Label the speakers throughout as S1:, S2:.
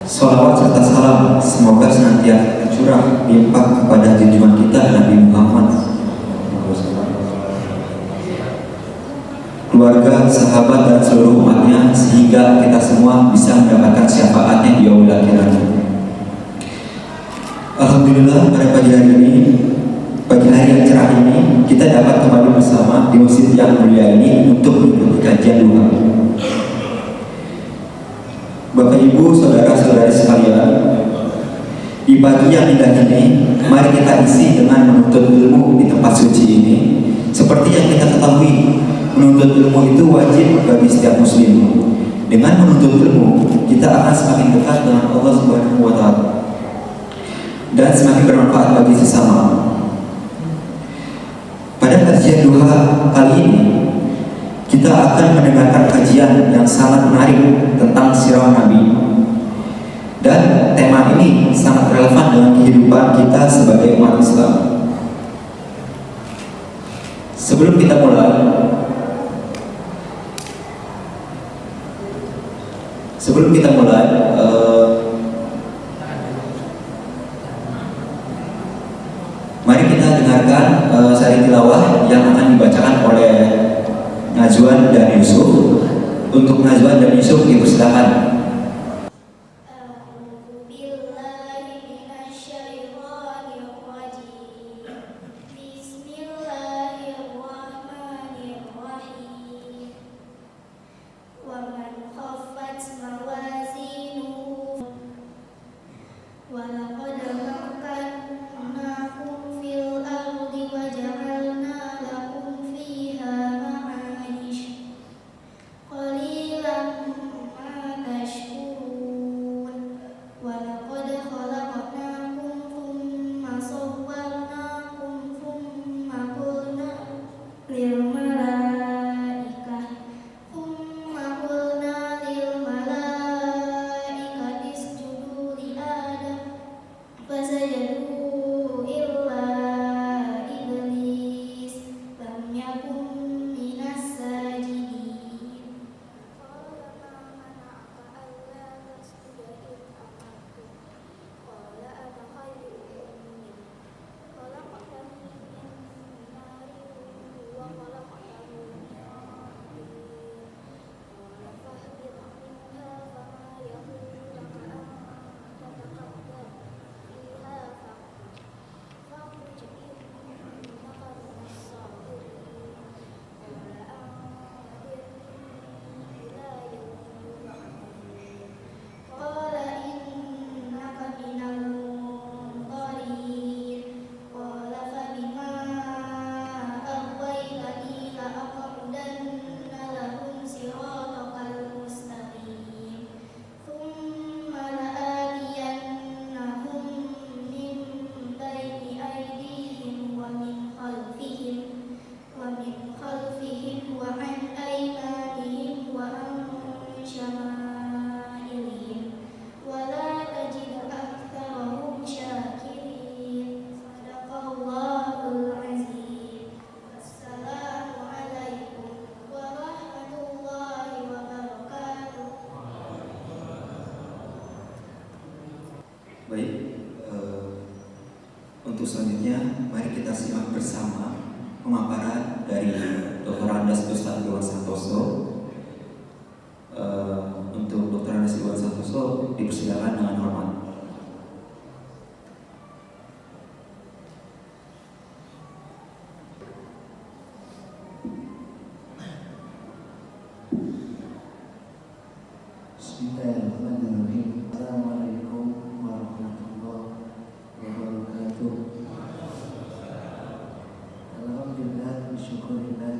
S1: Salawat serta salam semoga senantiasa tercurah limpah kepada junjungan kita Nabi Muhammad, keluarga, sahabat dan seluruh umatnya, sehingga kita semua bisa mendapatkan syafaatnya di yaumil akhir. Alhamdulillah, pada pagi hari yang cerah ini, kita dapat kembali bersama di masjid yang mulia ini untuk mengikuti kajian duha. Bapak Ibu, saudara-saudari sekalian, di pagi yang indah ini, mari kita isi dengan menuntut ilmu di tempat suci ini. Seperti yang kita ketahui, menuntut ilmu itu wajib bagi setiap muslim. Dengan menuntut ilmu, kita akan semakin dekat dengan Allah Subhanahu wa Ta'ala dan semakin bermanfaat bagi sesama. Pada kajian duha kali ini, kita akan mendengarkan kajian yang sangat menarik tentang sirah Nabi. Dan tema ini sangat relevan dengan kehidupan kita sebagai umat Islam. Sebelum kita mulai, mari kita dengarkan syair tilawah yang akan dibacakan oleh Najwan dan Yusuf. Untuk Najwan dan Yusuf dipersilakan. Baik, untuk selanjutnya mari kita simak bersama pemaparan dari Dr. Andes Ustaz Iwan Santoso. Untuk Dr. Andes Iwan Santoso dipersilakan dengan hormat.
S2: Bismillahirrahmanirrahim. Assalamualaikum warahmatullahi wabarakatuh. Alhamdulillah, syukurillah,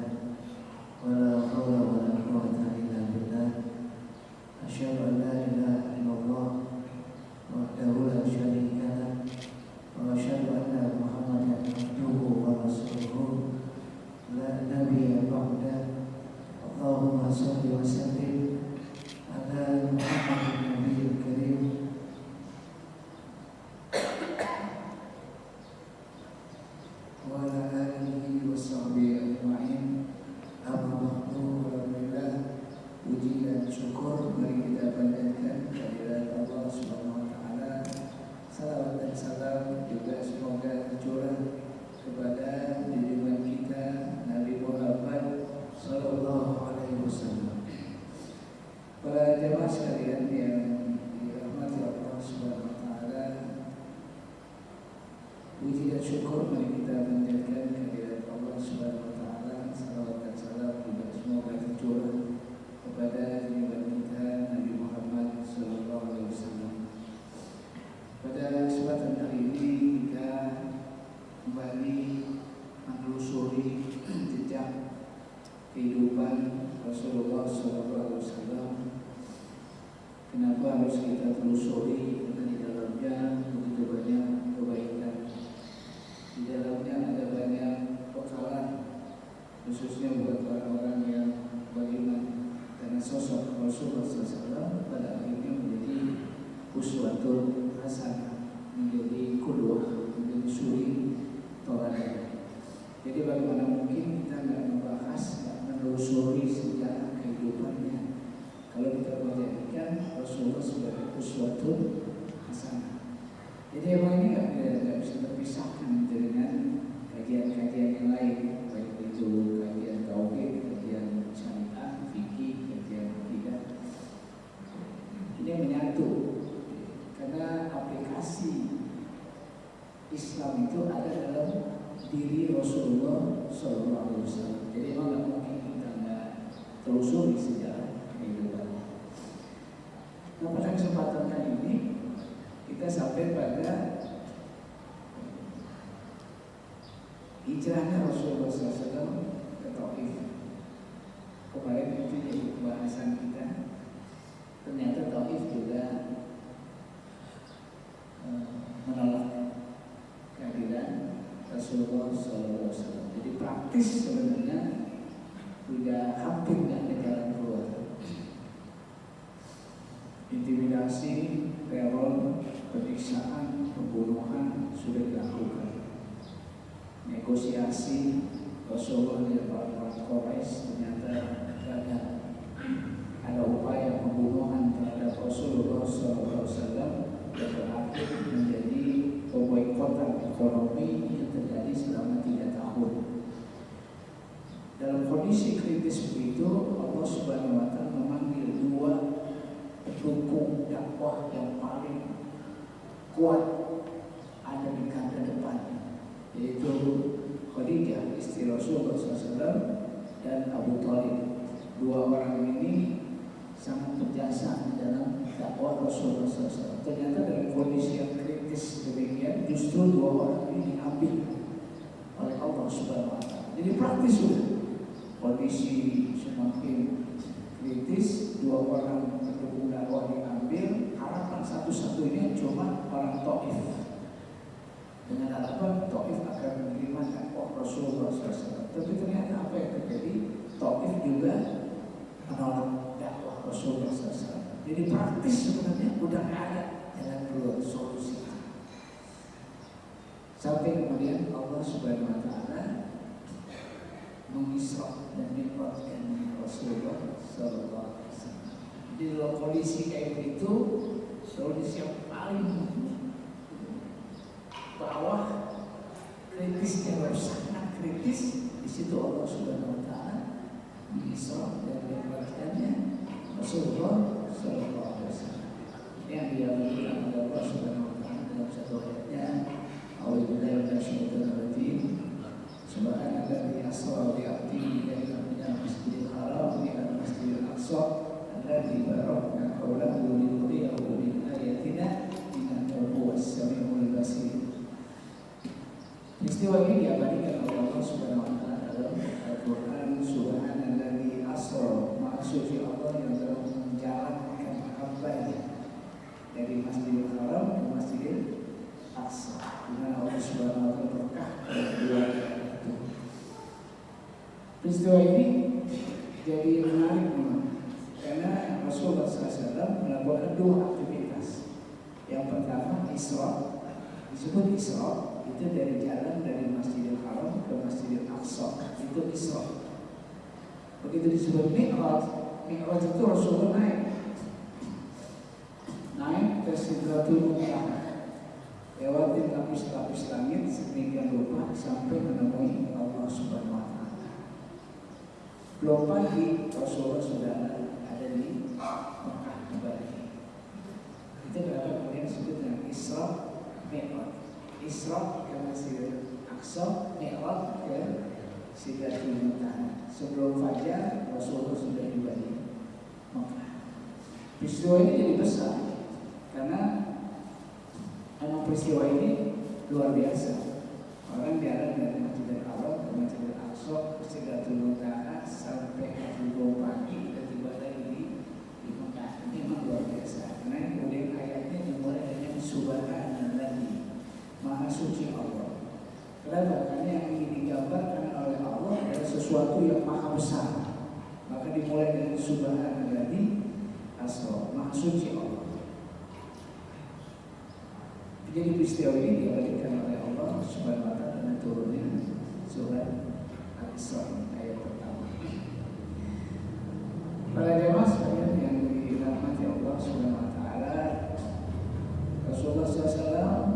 S2: wala hawla wala quwwata illa billah. Asyhadu an la ilaha illallah wahdahu la syarika lah, wa asyhadu anna Muhammadan abduhu wa rasuluhu la nabiyya ba'dah. Allahumma shalli wa sallim ala Muhammadin nabiyil karim wa ala alihi wa sahbihi ajma'in. Amma ba'du, alhamdulillah, puji dan syukur mari kita panjatkan kehadirat Allah Subhanahu wa taala. Salawat dan salam juga semoga tercurah kepada junjungan kita Nabi Muhammad sallallahu alaihi wasallam. Para jemaah sekalian yang dirahmati Allah Subhanahu wa taala, puji dan syukur mari kita panjatkan kehadirat Allah Subhanahu wa taala. Salawat dan salam juga semoga tercurah kepada junjungan kita Nabi Muhammad sallallahu alaihi wasallam. Pada kesempatan hari ini kita kembali menelusuri jejak kehidupan Rasulullah sallallahu alaihi wasallam. Kenapa harus kita telusuri? Karena di dalamnya begitu banyak kebaikan. Di dalamnya ada banyak bekalan, khususnya buat orang-orang yang beriman. Karena sosok Rasulullah SAW pada akhirnya menjadi uswatul hasanah, menjadi qudwah, menjadi suri tauladan. Jadi bagaimana mungkin kita nggak membahas, nggak menelusuri sejarah kehidupannya kalau kita menjadikan Rasulullah sebagai uswatul hasanah. Jadi emang ini nggak bisa terpisahkan dengan kajian-kajian yang lain, baik itu kajian tauhid, kajian syariat, fikih, kajian akidah. Ini menyatu karena aplikasi Islam itu ada dalam diri Rasulullah SAW. Jadi memang nggak mungkin kita nggak telusuri sejarah kehidupannya. Nah, pada kesempatan kali ini kita sampai pada hijrahnya Rasulullah SAW ke Taif. Kemarin itu jadi pembahasan kita. Ternyata Taif juga menolak kehadiran Rasulullah SAW. Jadi praktis sebenarnya sudah hampir nggak ada jalan keluar. Intimidasi, teror, penyiksaan, pembunuhan sudah dilakukan. Negosiasi Rasulullah dengan orang-orang Quraisy ternyata gagal. Ada upaya pembunuhan terhadap Rasulullah SAW yang berakhir menjadi pemboikotan ekonomi yang terjadi selama 3 tahun. Dalam kondisi kritis begitu, Allah Subhanahu wa taala memanggil 2 pendukung dakwah yang paling kuat ada di garda depan, yaitu Khadijah istri Rasulullah SAW dan Abu Thalib. 2 orang ini sangat berjasa dalam dakwah Rasulullah SAW. Ternyata dalam kondisi yang kritis demikian, justru 2 orang ini diambil oleh Allah Subhanahu wa taala. Jadi praktis sudah. Kondisi semakin kritis, 2 orang pendukung dakwah diambil. Harapan satu-satunya cuma orang Taif. Dengan harapan Taif akan menerima dakwah Rasulullah SAW. Tapi ternyata apa yang terjadi? Taif juga menolak dakwah Rasulullah SAW. Jadi praktis sebenarnya udah ada jalan keluar, solusi. Sampai kemudian Allah Subhanahu wa taala mengisra dan menempatkan Rasulullah sallallahu alaihi wasallam. Jadi dalam kondisi kayak begitu, kondisi yang paling bawah, kritisnya harus sangat kritis. Di situ Allah Subhanahu wa taala mengisra dan menempatkannya Rasulullah sallallahu alaihi wasallam. Yang dia bilang oleh Allah Subhanahu wa taala dalam satu ayatnya, A'udzubillahi minasyaitonir rajim. Subhanalladzi asra bi 'abdihi minal masjidil haram ilal masjidil aqsa alladzi barakna hawlahu linuriyahu min ayatina innahu huwas samiul basir. Peristiwa ini diabadikan oleh Allah Subhanahu wa taala dalam Al-Qur'an. Subhanalladzi asra, maha suci Allah yang telah menjalankan hambanya dari Masjidil Haram ke Masjidil Aqsa, di mana Allah Subhanahu wa taala berkah kedua itu. Peristiwa ini jadi menarik memang, karena Rasulullah SAW melakukan 2 aktivitas. Yang pertama Isra, disebut Isra itu dari jalan dari Masjidil Haram ke Masjidil Aqsa, itu Isra. Begitu disebut Mi'raj, Mi'raj itu Rasulullah naik ke Sidratul Muntaha, lewatin lapis-lapis langit sedemikian rupa sampai menemui Allah Subhanahu wa Ta'ala. Belum pagi Rasulullah sudah ada di Mekah kembali. Itu berapa kemudian disebut dengan Isra Mi'raj. Isra ke Masjidil Aqsa, Mi'raj ke Sidratul Muntaha. Sebelum fajar Rasulullah sudah tiba di Mekah. Peristiwa ini jadi besar karena memang peristiwa ini luar biasa. Orang diarah dari Masjidil Haram ke Masjidil Aqsa ke Sidratul Muntaha sampai pukul pagi dan tiba lagi di Mekah. Ini memang luar biasa. Karena kemudian ayatnya dimulai dengan Subhanallahi, Maha Suci Allah. Kenapa? Karena yang ingin digambarkan oleh Allah adalah sesuatu yang maha besar. Maka dimulai dengan Subhanallahi Asra, Maha Suci Allah. Jadi peristiwa ini diabadikan oleh Allah Subhanahu wa Ta'ala dengan turunnya surat Al-Isra ayat pertama. Para jemaah sekalian yang dirahmati Allah Subhanahu wa Ta'ala, Rasulullah SAW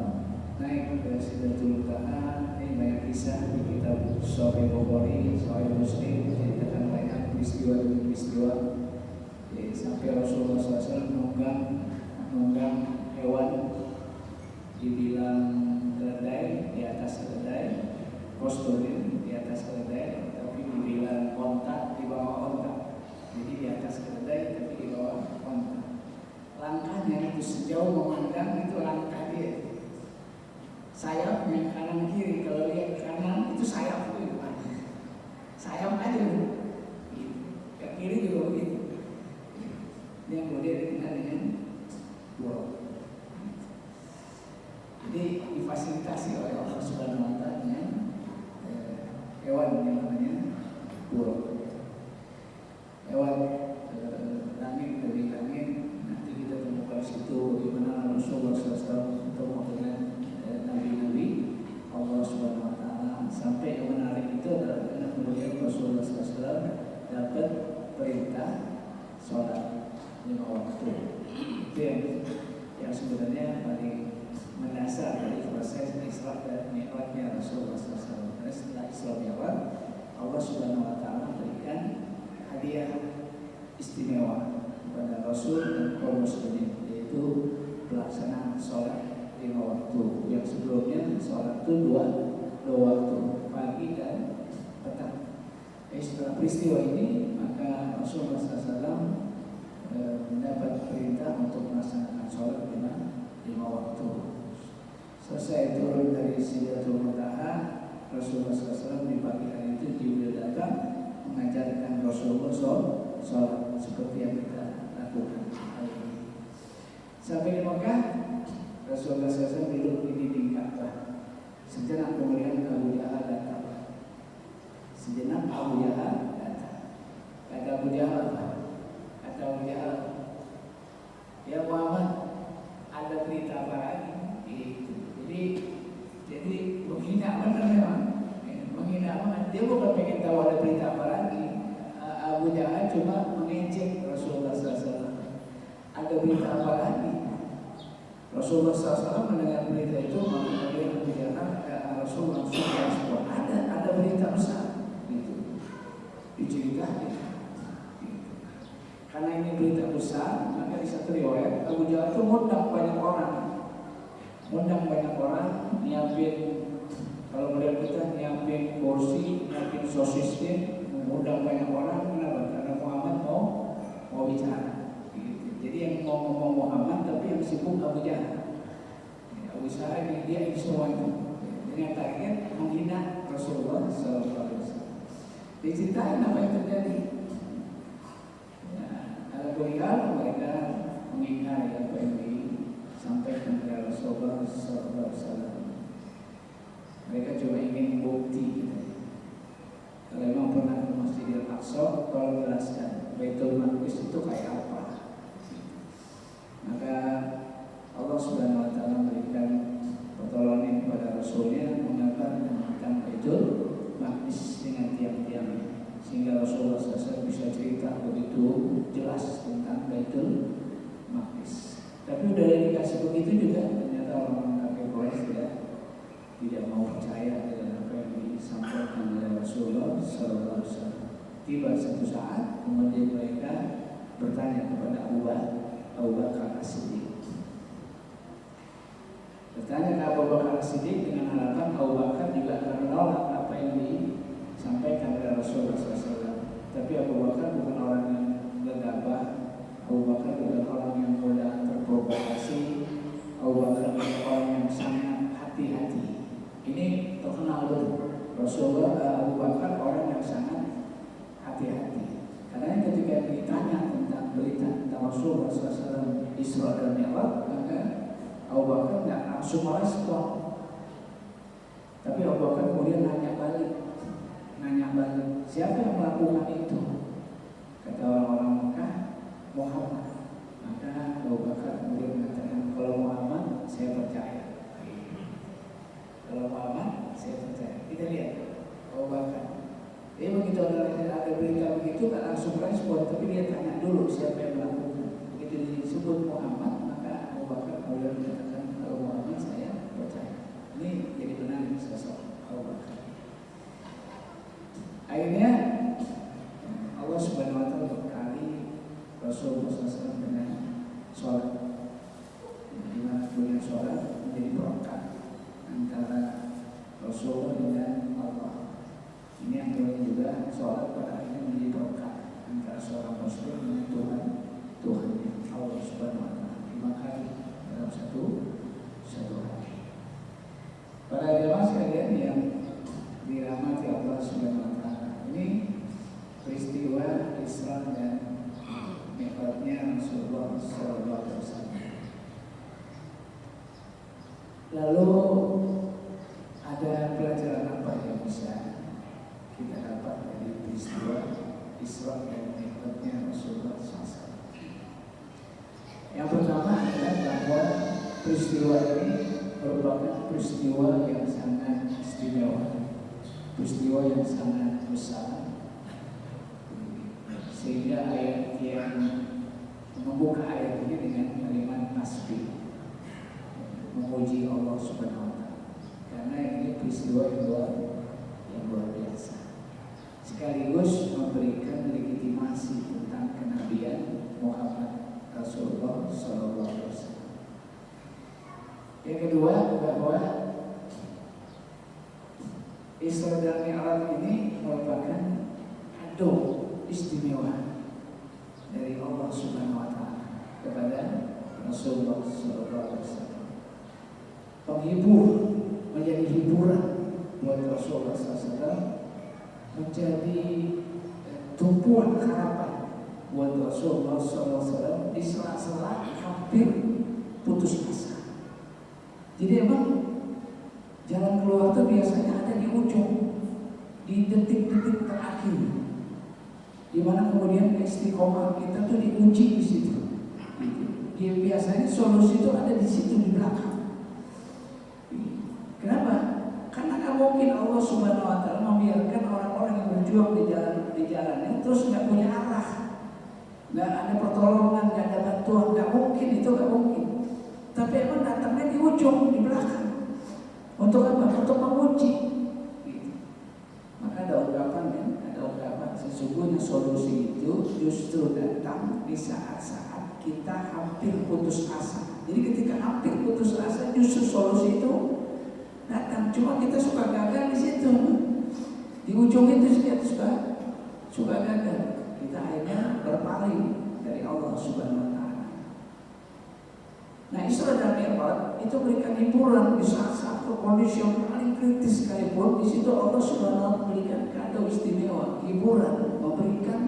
S2: naik ke Sidratul Muntaha. Ini banyak kisah di kitab Sahih Bukhari, Sahih Muslim, menceritakan banyak peristiwa demi peristiwa. Sampai Rasulullah SAW menunggang hewan, dibilang keledai, di atas keledai, prostorin di atas keledai, tapi dibilang onta, di bawah onta. Jadi di atas keledai tapi di bawah onta. Langkahnya itu sejauh memandang itu langkah dia. Sayapnya kanan kiri, kalau lihat kanan itu sayap itu, sayap aja gitu. Ke kiri juga begitu. Yang kemudian dikenal dengan burung. Jadi difasilitasi oleh Allah Subhanahu wa Ta'ala dengan hewan yang namanya burung. Hewan langit dari langit, nanti kita temukan situ bagaimana Rasulullah SAW bertemu dengan nabi-nabi Allah Subhanahu wa Ta'ala. Sampai yang menarik itu adalah karena kemudian Rasulullah SAW dapat perintah sholat 5 waktu. Itu yang sebenarnya paling mendasar dari proses Isra dan Mi'rajnya Rasulullah SAW. Karena setelah Isra Mi'raj, Allah Subhanahu wa Ta'ala berikan hadiah istimewa kepada Rasul dan kaum muslimin, yaitu pelaksanaan sholat 5 waktu. Yang sebelumnya sholat itu 2 waktu, pagi dan petang. Setelah peristiwa ini, maka Rasulullah SAW mendapat perintah untuk melaksanakan sholat 5 waktu. Selesai turun dari Sidratul Muntaha, Rasulullah SAW di pagi hari itu Jibril datang mengajarkan Rasulullah sholat seperti yang kita lakukan hari ini. Sampai di Mekah, Rasulullah SAW duduk di dinding Ka'bah. Sejenak kemudian Abu Jahal datang. Sejenak Abu Jahal datang. Kata Abu Jahal apa? Kata Abu Jahal, ya Muhammad, ada berita apa lagi? Jadi menghina benar memang, menghina banget. Dia bukan pengen tahu ada berita apa lagi. Abu Jahal cuma mengejek Rasulullah SAW. Ada berita apa lagi? Rasulullah SAW mendengar berita itu, maka dia Abu Jahal, Rasulullah SAW ada berita besar, gitu. Diceritakan. Gitu. Karena ini berita besar, maka di satu riwayat Abu Jahal itu ngundang banyak orang. Nyiapin, kalau melihat kita nyiapin kursi, nyiapin sosisnya, mengundang banyak orang. Kenapa? Karena Muhammad mau bicara. Gitu. Jadi yang mau ngomong Muhammad, tapi yang sibuk Abu Jahal. Abu Jahal ini dia semua itu. Jadi yang target menghina Rasulullah SAW. Diceritain apa yang terjadi. Ada beliau mereka mengingkari apa yang disampaikan oleh Rasulullah SAW. Mereka cuma ingin bukti. Kalau memang pernah ke Masjidil Aqsa, tolong jelaskan Baitul Maqdis itu kayak apa. Maka Allah Subhanahu wa Ta'ala memberikan pertolongan kepada Rasulnya menggambarkan tentang Baitul Maqdis dengan tiang-tiang, sehingga Rasulullah SAW bisa cerita begitu jelas tentang Baitul Maqdis. Tapi udah dikasih begitu juga ternyata orang kafir Quraisy tidak mau percaya dengan apa yang disampaikan oleh Rasulullah SAW. Tiba satu saat kemudian mereka bertanya kepada Abu Bakar As-Siddiq. Bertanya ke Abu Bakar As-Siddiq dengan harapan Abu Bakar juga akan menolak apa yang disampaikan oleh Rasulullah SAW. Tapi Abu Bakar bukan orang yang gegabah. Abu Bakar bukan orang yang mudah terprovokasi. Abu Bakar bukan orang yang sangat hati-hati. Ini terkenal betul. Rasulullah Abu Bakar orang yang sangat hati-hati. Karena ketika ditanya tentang berita tentang Rasulullah SAW Isra dan Mi'raj, maka Abu Bakar tidak langsung merespon. Tapi Abu Bakar kemudian nanya balik, siapa yang melakukan itu? Kata orang-orang Mekah, Muhammad. Maka Abu Bakar kemudian mengatakan, kalau Muhammad saya percaya. Kalau Muhammad saya percaya. Kita lihat Abu Bakar. Dia begitu ada berita begitu tak langsung respon, tapi dia tanya dulu siapa yang melakukan. Begitu disebut Muhammad, maka Abu Bakar kemudian mengatakan, kalau Muhammad saya percaya. Ini jadi benar sosok Abu Bakar. Akhirnya Allah Subhanahu Wa Taala berkali Rasulullah SAW dengan sholat, di mana kemudian sholat menjadi perekat antara Rasulullah dengan Allah. Ini yang juga sholat pada akhirnya menjadi perekat antara seorang Muslim dengan Tuhannya Allah Subhanahu Wa Taala 5 kali dalam satu hari. Para jemaah sekalian yang dirahmati Allah Subhanahu Wa Taala, ini peristiwa Isra dan Mi'rajnya Rasulullah SAW. Lalu ada pelajaran apa yang bisa kita dapat dari peristiwa Isra dan Mi'rajnya Rasulullah SAW? Yang pertama adalah bahwa peristiwa ini merupakan peristiwa yang sangat istimewa, peristiwa yang sangat besar, sehingga ayat yang membuka ayat ini dengan kalimat tasbih, memuji Allah Subhanahu Wa Taala, karena ini peristiwa yang luar biasa, sekaligus memberikan legitimasi tentang kenabian Muhammad Rasulullah SAW. Yang kedua, bahwa Isra dan Mi'raj ini merupakan kado istimewa dari Allah Subhanahu Wa Taala kepada Rasulullah SAW. Penghibur, menjadi hiburan buat Rasulullah SAW, menjadi tumpuan harapan buat Rasulullah SAW di sela-sela hampir putus asa. Jadi emang jalan keluar itu biasanya ada di ujung, di detik-detik terakhir, di mana kemudian istiqomah kita tuh diuji di situ. Dia biasanya solusi itu ada di situ di belakang. Kenapa? Karena nggak mungkin Allah Subhanahu Wa Taala membiarkan orang-orang yang berjuang di jalannya terus nggak punya arah, nggak ada pertolongan, nggak ada bantuan, nggak mungkin, itu nggak mungkin. Tapi emang datangnya di ujung, di belakang. Untuk apa? Untuk menguji. Maka ada ungkapan sesungguhnya solusi itu justru datang di saat-saat kita hampir putus asa. Jadi ketika hampir putus asa, justru solusi itu datang. Cuma kita suka gagal di situ. Di ujung itu kita suka gagal. Kita akhirnya berpaling dari Allah Subhanahu Wa Taala. Nah, Isra dan Mi'raj itu berikan hiburan di saat-saat kondisi yang paling kritis sekalipun. Di situ Allah Subhanahu Wa Taala memberikan kado istimewa, hiburan, memberikan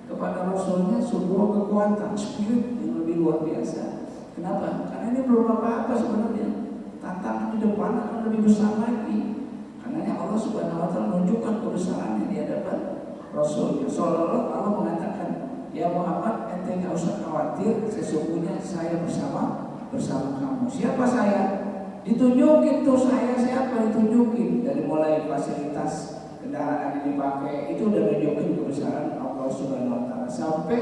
S2: kepada Rasulnya sebuah kekuatan spirit yang lebih luar biasa. Kenapa? Karena ini belum apa-apa sebenarnya. Tantangan di depan akan lebih besar lagi. Karena Allah Subhanahu Wa Taala menunjukkan kebesarannya di hadapan Rasulnya. Seolah-olah Allah mengatakan, ya Muhammad, ente nggak usah khawatir, sesungguhnya saya bersama kamu. Siapa saya? Ditunjukin tuh saya siapa, ditunjukin dari mulai fasilitas kendaraan yang dipakai itu udah nunjukin kebesaran Allah Subhanahu Wa Taala, sampai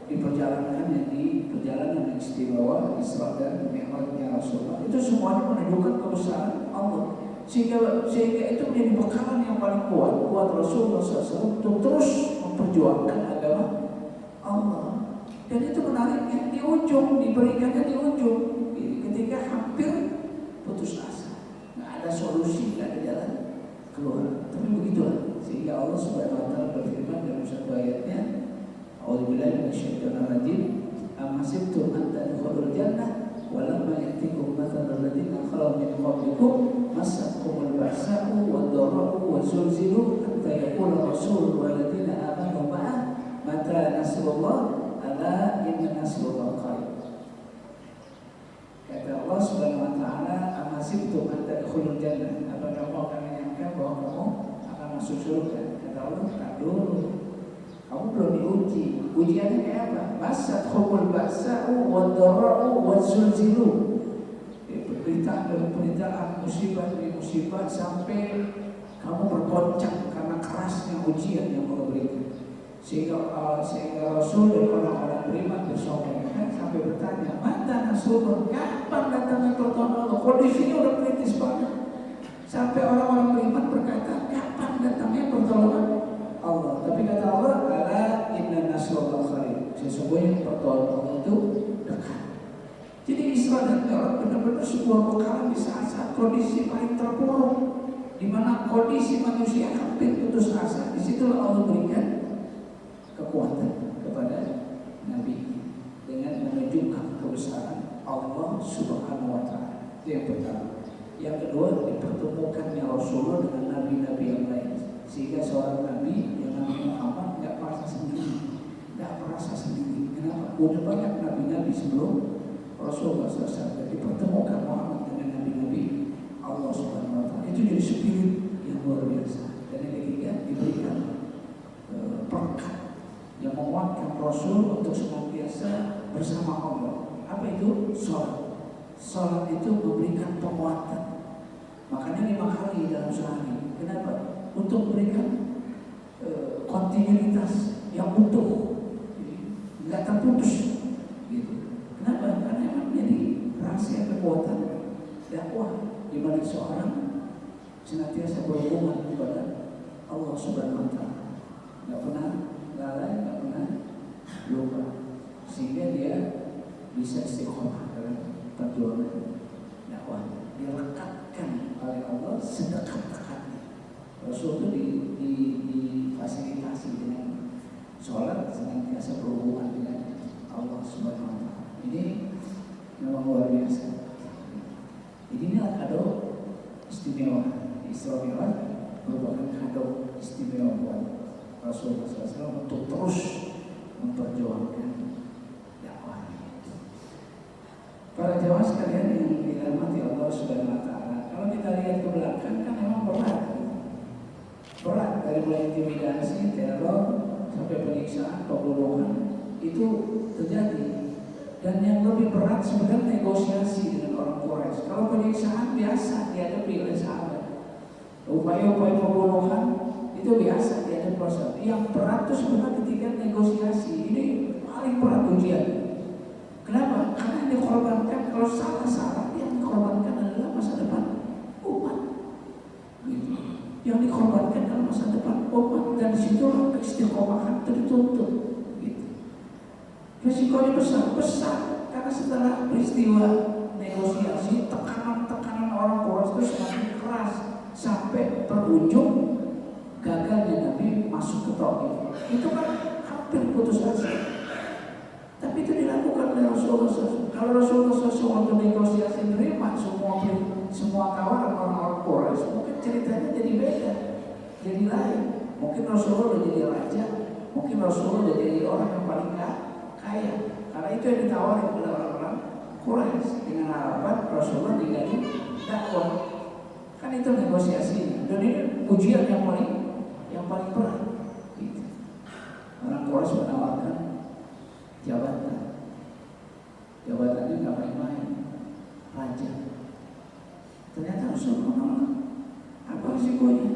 S2: diperjalankannya di perjalanan yang istimewa Isra dan Mi'rajnya Rasulullah, itu semuanya menunjukkan kebesaran Allah, sehingga itu menjadi bekalan yang paling kuat buat Rasulullah SAW untuk terus memperjuangkan agama Allah. Dan itu menariknya di ujung, diberikannya di ujung, ketika hampir putus asa, nggak ada solusi, nggak ada jalan keluar. Tapi begitulah, sehingga Allah Subhanahu Wa Taala berfirman dalam satu ayatnya, A'udzubillahi minasyaitonir rajim, am hasibtum an tadkhulul jannah wa lamma ya'tikum mathalul ladzina khalu min qablikum massatkumul ba'sa'u wad-dharra'u wa zulzilu hatta yaqula rasulul walladzina amanu ma'ah mata nasrullah ala inna nasrullah qarib. Kata Allah Subhanahu Wa Taala, am hasibtum an tadkhulul jannah, apa kamu akan menyangka bahwa kamu akan masuk surga? Kata Allah, tak dulu. Kamu belum diuji. Ujiannya kayak apa? Masat khumul ba'sa'u wad-dharra'u waz-zulzilu. Penderitaan, musibah demi musibah, sampai kamu bergoncang karena kerasnya ujian yang Allah berikan. Sehingga Rasul dan orang-orang beriman bersokongan sampai bertanya, "Mata nasrullah? Kapan datangnya pertolongan Allah?" Kondisinya udah kritis banget. Sampai orang-orang beriman berkata, "Kapan datangnya pertolongan Allah?" Tapi kata Allah, "Ala inna nasrullah qarib." Sesungguhnya pertolongan Allah itu dekat. Jadi Isra dan Mi'raj benar-benar sebuah bekalan di saat-saat kondisi paling terpuruk, di mana kondisi manusia hampir putus asa. Di situlah Allah berikan kekuatan kepada Nabi dengan menunjukkan kebesaran Allah Subhanahu Wa Taala. Itu yang pertama. Yang kedua, dipertemukannya Rasulullah dengan nabi-nabi yang lain, sehingga seorang nabi yang namanya Muhammad nggak merasa sendiri. Kenapa? Udah banyak nabi-nabi sebelum Rasulullah SAW. Dipertemukan Muhammad dengan nabi-nabi Allah Subhanahu Wa Taala. Itu jadi spirit yang luar biasa. Dan yang ketiga, diberikan perkat yang menguatkan Rasul untuk senantiasa bersama Allah. Apa itu? Salat. Salat itu memberikan penguatan. Makanya 5 kali dalam sehari. Kenapa? Untuk memberikan kontinuitas yang utuh, nggak terputus. Gitu. Kenapa? Karena memang menjadi rahasia kekuatan dakwah di mana seorang senantiasa berhubungan kepada Allah Subhanahu Wa Taala, nggak pernah lalai, nggak pernah lupa, sehingga dia bisa istiqomah dalam perjuangan dakwah. Dilekatkan oleh Allah sedekat-dekatnya. Rasul itu difasilitasi dengan sholat, senantiasa berhubungan dengan Allah Subhanahu Wa Taala. Ini memang luar biasa. Jadi inilah kado istimewa. Isra Mi'raj merupakan kado istimewa buat Rasulullah SAW untuk terus memperjuangkan dakwahnya. Para jamaah sekalian yang dirahmati Allah Subhanahu Wa Taala, kalau kita lihat ke belakang kan memang berat dari mulai intimidasi, teror sampai penyiksaan, pembunuhan itu terjadi. Dan yang lebih berat sebenarnya negosiasi dengan orang Quraisy. Kalau penyiksaan biasa dihadapi oleh sahabat, upaya-upaya pembunuhan itu biasa dihadapi proses. Yang berat itu sebenarnya ketika negosiasi, ini paling berat ujian. Kenapa? Karena yang dikorbankan, kalau salah yang dikorbankan adalah masa depan umat. Gitu. Yang dikorbankan adalah masa depan umat, dan disitulah keistiqomahan dituntut. Gitu. Risikonya besar karena setelah peristiwa negosiasi, tekanan orang Quraisy itu semakin keras sampai berujung gagalnya Nabi masuk ke Taif. Itu kan hampir putus asa. Tapi itu dilakukan oleh Rasulullah SAW. Kalau Rasulullah SAW waktu negosiasi menerima semua tawaran orang-orang Quraisy, mungkin ceritanya jadi beda, jadi lain. Mungkin Rasulullah udah jadi raja, mungkin Rasulullah udah jadi orang yang paling kaya. Karena itu yang ditawarin oleh orang-orang Quraisy dengan harapan Rasulullah diganti dakwah. Kan itu negosiasinya. Dan ini ujian yang paling berat. Gitu. Orang Quraisy menawarkan jabatannya nggak main-main, raja. Ternyata Rasulullah menolak. Apa risikonya?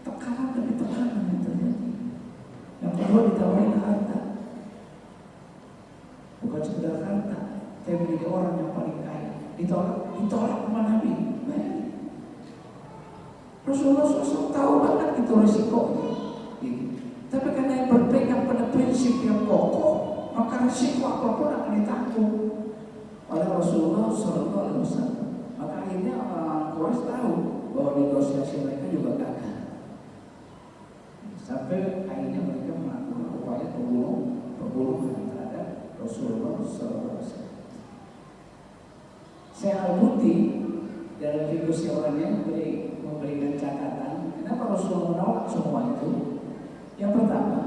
S2: Tekanan demi tekanan yang terjadi. Yang kedua ditawarin harta. sekedar harta, tapi menjadi orang yang paling kaya. Ditolak sama Nabi. Rasulullah SAW tahu banget itu resikonya. Tapi karena yang berpegang pada prinsip yang kokoh, maka resiko apapun akan ditanggung oleh Rasulullah SAW. Maka akhirnya orang Quraisy tahu bahwa negosiasi mereka juga gagal. Sampai akhirnya mereka melakukan upaya pembunuhan terhadap Rasulullah SAW. Saya Al-Buti dalam diskusi orangnya memberikan catatan kenapa Rasulullah menolak semua itu. Yang pertama,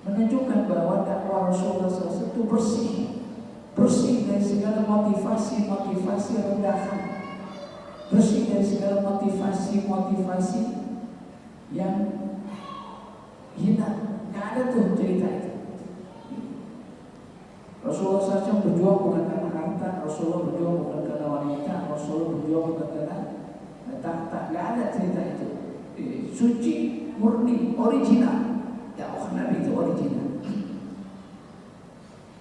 S2: menunjukkan bahwa dakwah Rasulullah SAW itu bersih dari segala motivasi rendahan, bersih dari segala motivasi yang hina. Nggak ada tuh cerita itu. Rasulullah SAW berjuang bukan karena harta, Rasulullah berjuang bukan karena wanita, Rasulullah berjuang bukan karena tahta. Nggak ada cerita itu. Suci, murni, original. Dakwah Nabi itu original.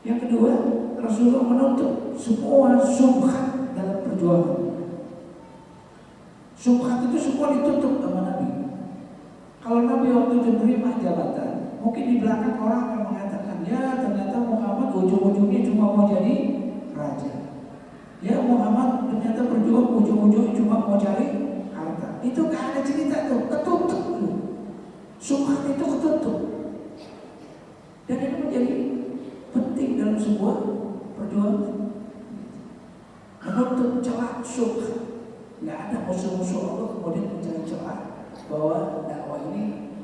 S2: Yang kedua, Rasulullah menutup semua syubhat dalam perjuangan. Syubhat itu semua ditutup sama Nabi. Kalau Nabi waktu itu menerima jabatan, mungkin di belakang orang akan mengatakan, ya ternyata Muhammad ujung-ujungnya cuma mau jadi raja. Ya Muhammad ternyata berjuang ujung-ujungnya cuma mau cari harta. Itu gak ada cerita tuh, ketutup tuh. Syubhat itu ketutup. Dan itu menjadi penting dalam sebuah perjuangan. Menutup celah syubhat. Gak ada musuh-musuh Allah kemudian mencari celah bahwa dakwah ini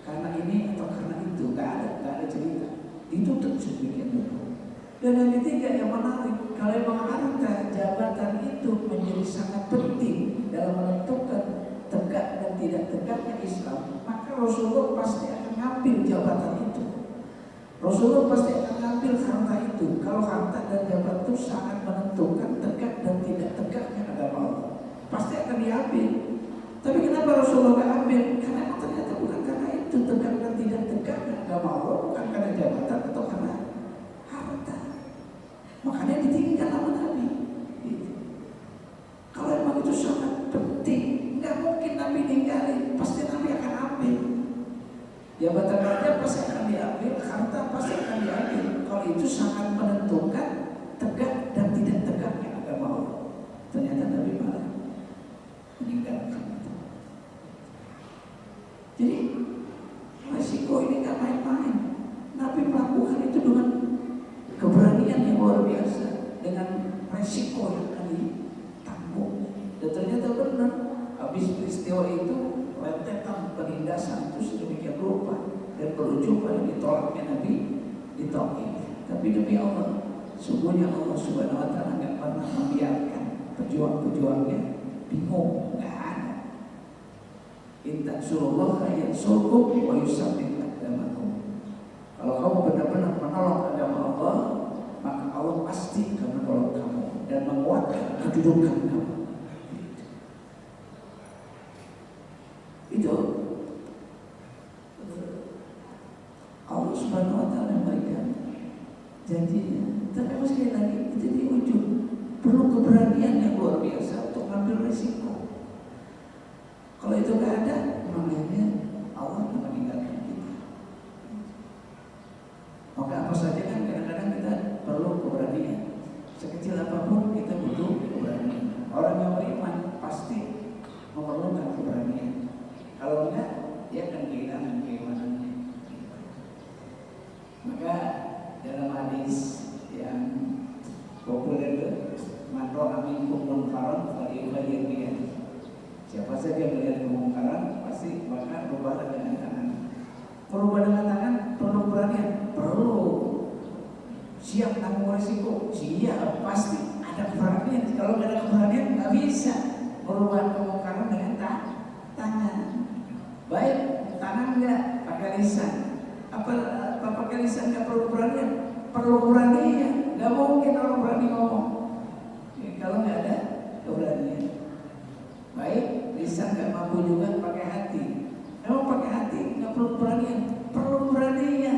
S2: karena ini atau karena itu. Gak ada cerita. Ditutup sedemikian rupa. Dan yang ketiga yang menarik, kalau memang harta jabatan itu menjadi sangat penting dalam menentukan tegak dan tidak tegaknya Islam, maka Rasulullah pasti akan ngambil jabatan itu. Rasulullah pasti akan ngambil harta itu. Kalau harta dan jabatan itu sangat menentukan tegak dan tidak tegaknya agama Allah, pasti akan diambil. Tapi kenapa Rasulullah gak ambil? Karena ternyata bukan karena itu tegak dan tidak tegaknya agama Allah, bukan karena jabatan atau karena harta. Makanya ditinggal sama Nabi. Kalau memang itu sangat penting, nggak mungkin Nabi ninggalin, pasti Nabi akan ambil. Jabatan raja pasti akan diambil, harta pasti akan diambil. Kalau itu sangat menentukan tegak dan tidak tegaknya agama Allah. Ternyata Nabi malah meninggalkan itu. Jadi resiko ini nggak main-main. Nabi melakukan itu dengan keberanian yang luar biasa, dengan resiko yang akan ditanggung. Dan ternyata benar, habis peristiwa itu rentetan penindasan itu sedemikian rupa dan berujung pada ditolaknya Nabi di Taif. Tapi demi Allah, sungguhnya Allah Subhanahu Wa Taala nggak pernah membiarkan pejuang-pejuangnya bingung, nggak ada. Intan surullah ayat surkum wa yusabbit aqdamakum. Kalau kamu benar-benar menolong agama Allah, maka Allah pasti akan menolong kamu dan menguatkan kedudukan kamu. Itu Allah Subhanahu Wa Taala memberikan janjinya. Tapi sekali lagi itu di ujung perlu keberanian yang luar biasa untuk mengambil risiko. Kalau itu nggak ada, makanya Allah akan meninggalkan kita. Maka apa saja kan kadang-kadang kita perlu keberanian. Sekecil apapun kita butuh keberanian. Orang yang beriman pasti memerlukan keberanian. Kalau enggak, dia akan kehilangan keimanannya. Maka dalam hadis yang populer itu, man ra'a minkum munkaran falyughayyir bi yadihi. Siapa saja melihat kemungkaran pasti bakal berubah dengan tangan. Berubah dengan tangan perlu keberanian, perlu siap tanggung risiko, siap pasti ada keberanian. Kalau nggak ada keberanian nggak bisa merubah kemungkaran dengan tangan. Baik tangan nggak pakai lisan, apa pakai lisan nggak perlu keberanian, perlu keberanian. Nggak mungkin orang berani ngomong kalau nggak ada keberanian. Baik lisan nggak mampu juga pakai hati. Emang pakai hati nggak perlu keberanian, perlu keberanian.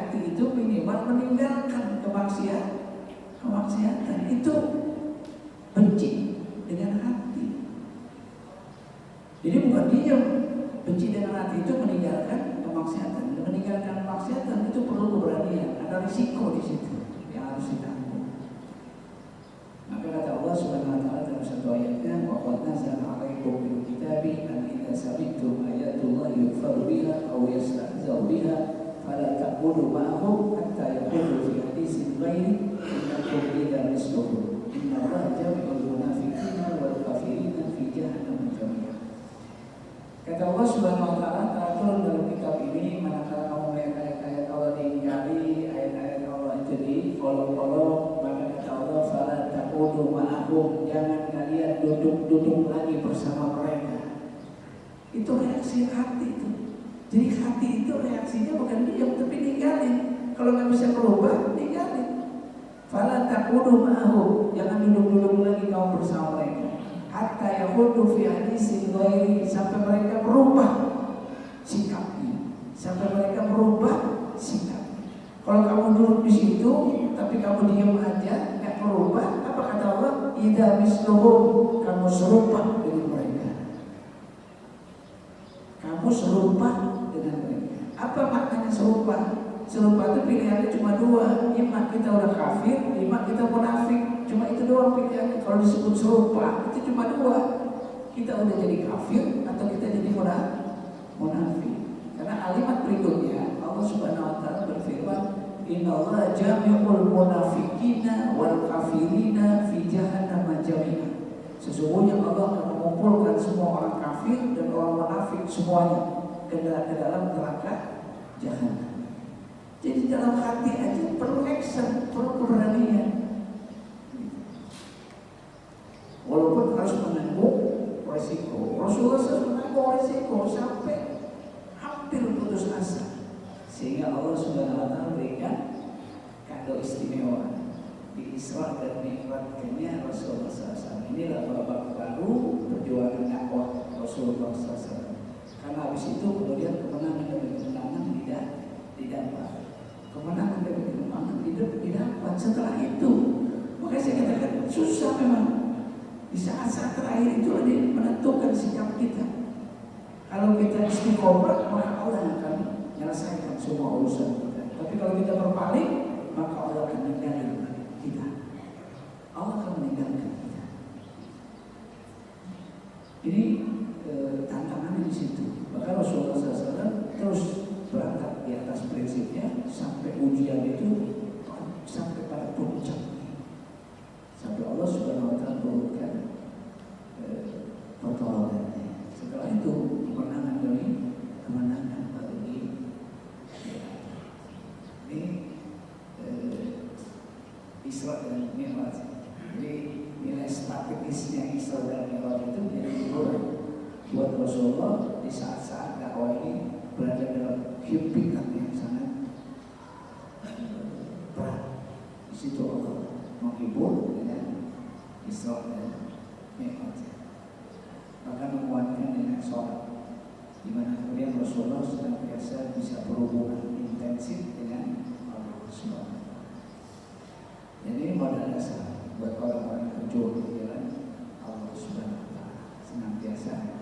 S2: hati itu minimal meninggalkan kemaksiatan itu benci dengan hati. Jadi bukan diam, benci dengan hati itu meninggalkan kemaksiatan. Meninggalkan kemaksiatan itu perlu keberanian, ada risiko di situ yang harus ditanggung. Maka kata Allah Subhanahu wa taala dalam satu ayatnya, wa qad nazala 'alaikum fil kitabi an idza sami'tum ayatullahi yukfaru biha aw yastahza'u biha fala taqulu ma'hum hatta yaqulu fi haditsin ghairi innakum idza misluhum innallaha jami'ul munafiqina wal kafirina fi jahannam jami'a. Kata Allah Subhanahu wa taala turun dalam kitab ini, manakala kamu melihat ayat-ayat Allah diingkari, ayat-ayat Allah itu diolok-olok, maka kata Allah fala taqulu ma'hum, jangan kalian duduk lagi bersama mereka. Itu reaksi hati itu. Jadi hati itu reaksinya bukan diam tapi ninggalin. Kalau nggak bisa berubah, ninggalin. Fala taqulu ma'hum, jangan duduk lagi kamu bersama mereka. Hatta yahudu fi hadisin ghairi, sampai mereka berubah sikapnya, sampai mereka berubah sikap. Kalau kamu duduk di situ tapi kamu diam aja nggak berubah, apa kata Allah? Idza misluhum, kamu serupa dengan mereka. Kamu serupa dengan mereka. Apa maknanya serupa? Serupa itu pilihannya cuma dua, ima kita udah kafir, ima kita munafik. Cuma itu doang pilihannya. Kalau disebut serupa itu cuma dua, kita udah jadi kafir atau kita jadi munafik. Karena kalimat berikutnya Allah Subhanahu wa taala berfirman, innallaha jami'ul munafiqina wal kafirina fi jahannam jami'a. Sesungguhnya Allah akan mengumpulkan semua orang kafir dan orang munafik semuanya ke dalam neraka jahanam. Jadi dalam hati aja perlu action, perlu keberanian. Walaupun harus menanggung resiko. Rasulullah SAW menanggung resiko sampai hampir putus asa, sehingga Allah Subhanahu wa taala berikan kado istimewa di Isra dan Mi'rajnya Rasulullah SAW. Inilah babak baru perjuangan dakwah Rasulullah SAW. Karena habis itu kemudian kemenangan demi kemenangan didapat. Kemenangan demi kemenangan didapat setelah itu. Makanya saya katakan susah memang. Di saat-saat terakhir itu ada menentukan sikap kita. Kalau kita istiqomah, maka Allah akan menyelesaikan semua urusan kita. Tapi kalau kita berpaling, maka Allah akan meninggalkan kita. Allah akan meninggalkan kita. Jadi tantangannya di situ. Maka Rasulullah SAW terus berangkat di atas prinsipnya sampai ujian itu sampai pada puncak. Sampai Allah Subhanahu wa taala turunkan pertolongannya. Setelah itu kemenangan demi kemenangan bagi ini Isra dan Mi'raj. Jadi nilai strategisnya Isra dan Mi'raj itu menjadi hiburan buat Rasulullah di saat-saat dakwah ini berada dalam himpitan yang sangat berat. Di situ Allah menghibur dengan Isra dan Mi'raj. Maka menguatkan dengan sholat, di mana kemudian Rasulullah senantiasa bisa berhubungan intensif dengan Allah Subhanahu wa taala. Jadi modal dasar buat orang-orang yang berjuang di jalan Allah Subhanahu wa taala, senantiasa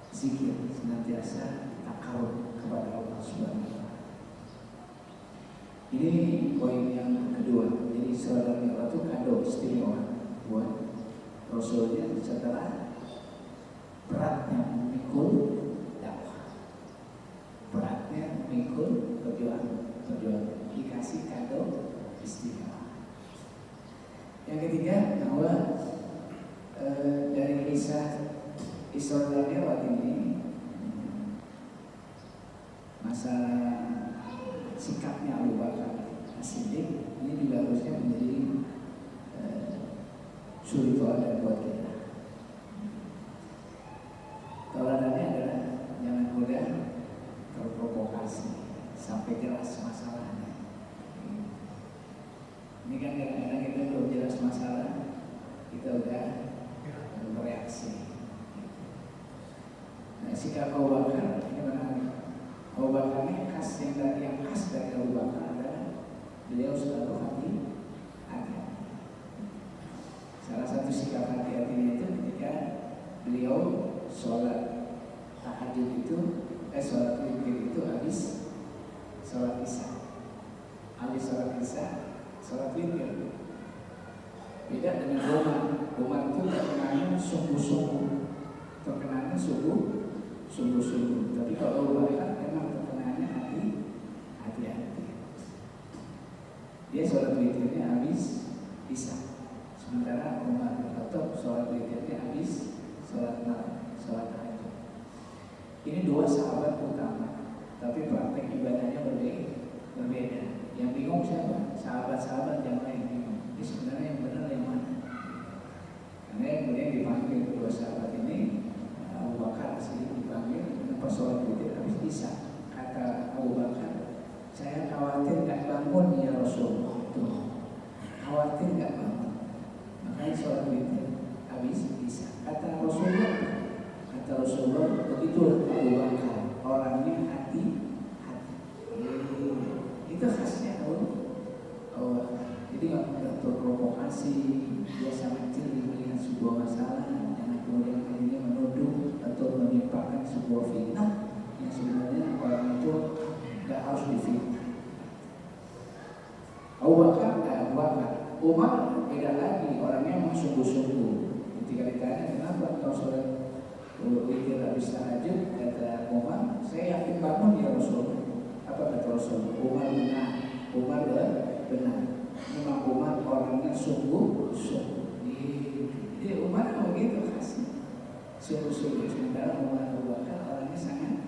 S2: zikir, senantiasa takarub kepada Allah Subhanahu wa taala. Ini poin yang kedua. Jadi Isra dan Mi'raj itu kado istimewa buat Rasulnya setelah beratnya memikul dakwah, beratnya memikul perjuangan dikasih kado istimewa. Yang ketiga, bahwa dari kisah Isra dan Mi'raj ini masalah sikapnya Abu Bakar As-Siddiq ini juga harusnya menjadi suri teladan buat kita. Teladannya adalah jangan mudah terprovokasi sampai jelas masalahnya. Ini kan kadang-kadang kita belum jelas masalah, kita udah bereaksi. Nah, sikap Abu Bakar ini benar. Abu Bakar ini khas yang beliau selalu hati-hati. Salah satu sikap hati-hatinya itu ketika beliau sholat tahajud itu, sholat witir itu habis sholat isya. Habis sholat isya, sholat witir. Beda dengan Umar. Umar itu terkenalnya sungguh-sungguh, terkenalnya sungguh-sungguh. Tapi kalau Umar memang terkenalnya hati-hati. Dia sholat witirnya habis isya. Sementara Umar bin Khattab sholat witirnya habis sholat malam, sholat tahajud. Ini dua sahabat utama, tapi praktek ibadahnya berbeda. Yang bingung siapa? Sahabat-sahabat yang lain bingung. Ini sebenarnya yang benar yang mana? Karena yang kemudian dipanggil kedua sahabat ini, Abu Bakar asli dipanggil pas sholat witir habis isya. Kata Abu Bakar, saya khawatir nggak bangun ya Rasulullah. Tuh, khawatir nggak bangun. Makanya sholat witir habis isya. Kata Rasulullah, begitu Abu Bakar, orangnya hati-hati. Itu khasnya Allah. Jadi nggak mudah terprovokasi, dia sangat jeli melihat sebuah masalah, jangan kemudian akhirnya menuduh atau menimpakan sebuah fitnah yang sebenarnya orang itu nggak harus difitnah. Abu Bakar, Umar beda lagi, orangnya memang sungguh-sungguh. Ketika ditanya kenapa kau sholat witir habis tahajud, kata Umar, saya yakin bangun ya Rasulullah. Apa kata Rasulullah? Umar benar. Memang Umar orangnya sungguh-sungguh. Jadi Umar begitu khasnya, sungguh-sungguh. Sementara Umar Abu Bakar orangnya sangat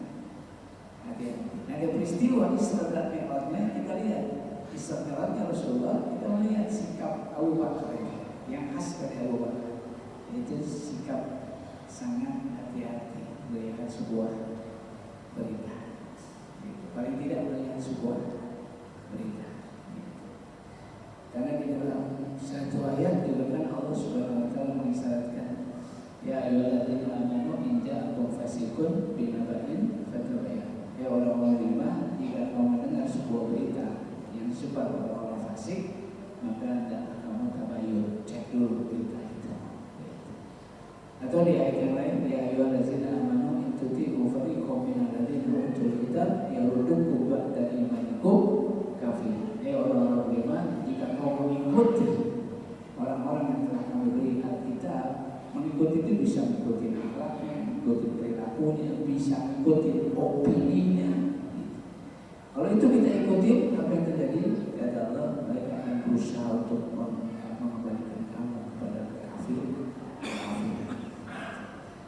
S2: hati-hati. Nah, ada peristiwa Isra Mi'rajnya kita lihat. Isra Mi'rajnya Rasulullah, kita melihat sikap Abu Bakar yang khas dari Abu Bakar. Itu sikap sangat hati-hati melihat sebuah berita. Paling tidak melihat sebuah berita. Karena di dalam satu ayat juga kan Allah Subhanahu wa taala mengisyaratkan, ya ayyuhalladzina amanu in ja'akum fasiqun binaba'in fatabayyanu. Ya orang-orang beriman, jika kamu mendengar sebuah berita yang disebar oleh orang fasik, maka hendaklah kamu tabayyun, cek dulu berita itu. Atau di ayat yang lain, ya ayyuhalladzina amanu in tuti'u fariqam minal ladzina utul kitab yaruddukum ba'da imanikum kafir. Ya orang-orang beriman, jika kau mengikuti orang-orang yang telah kami beri Alkitab, mengikuti itu bisa mengikuti akhlaknya, mengikuti perilakunya, bisa mengikuti opininya. Kalau itu kita ikuti, apa yang terjadi? Kata Allah, mereka akan berusaha untuk mengembalikan kamu kepada kafir.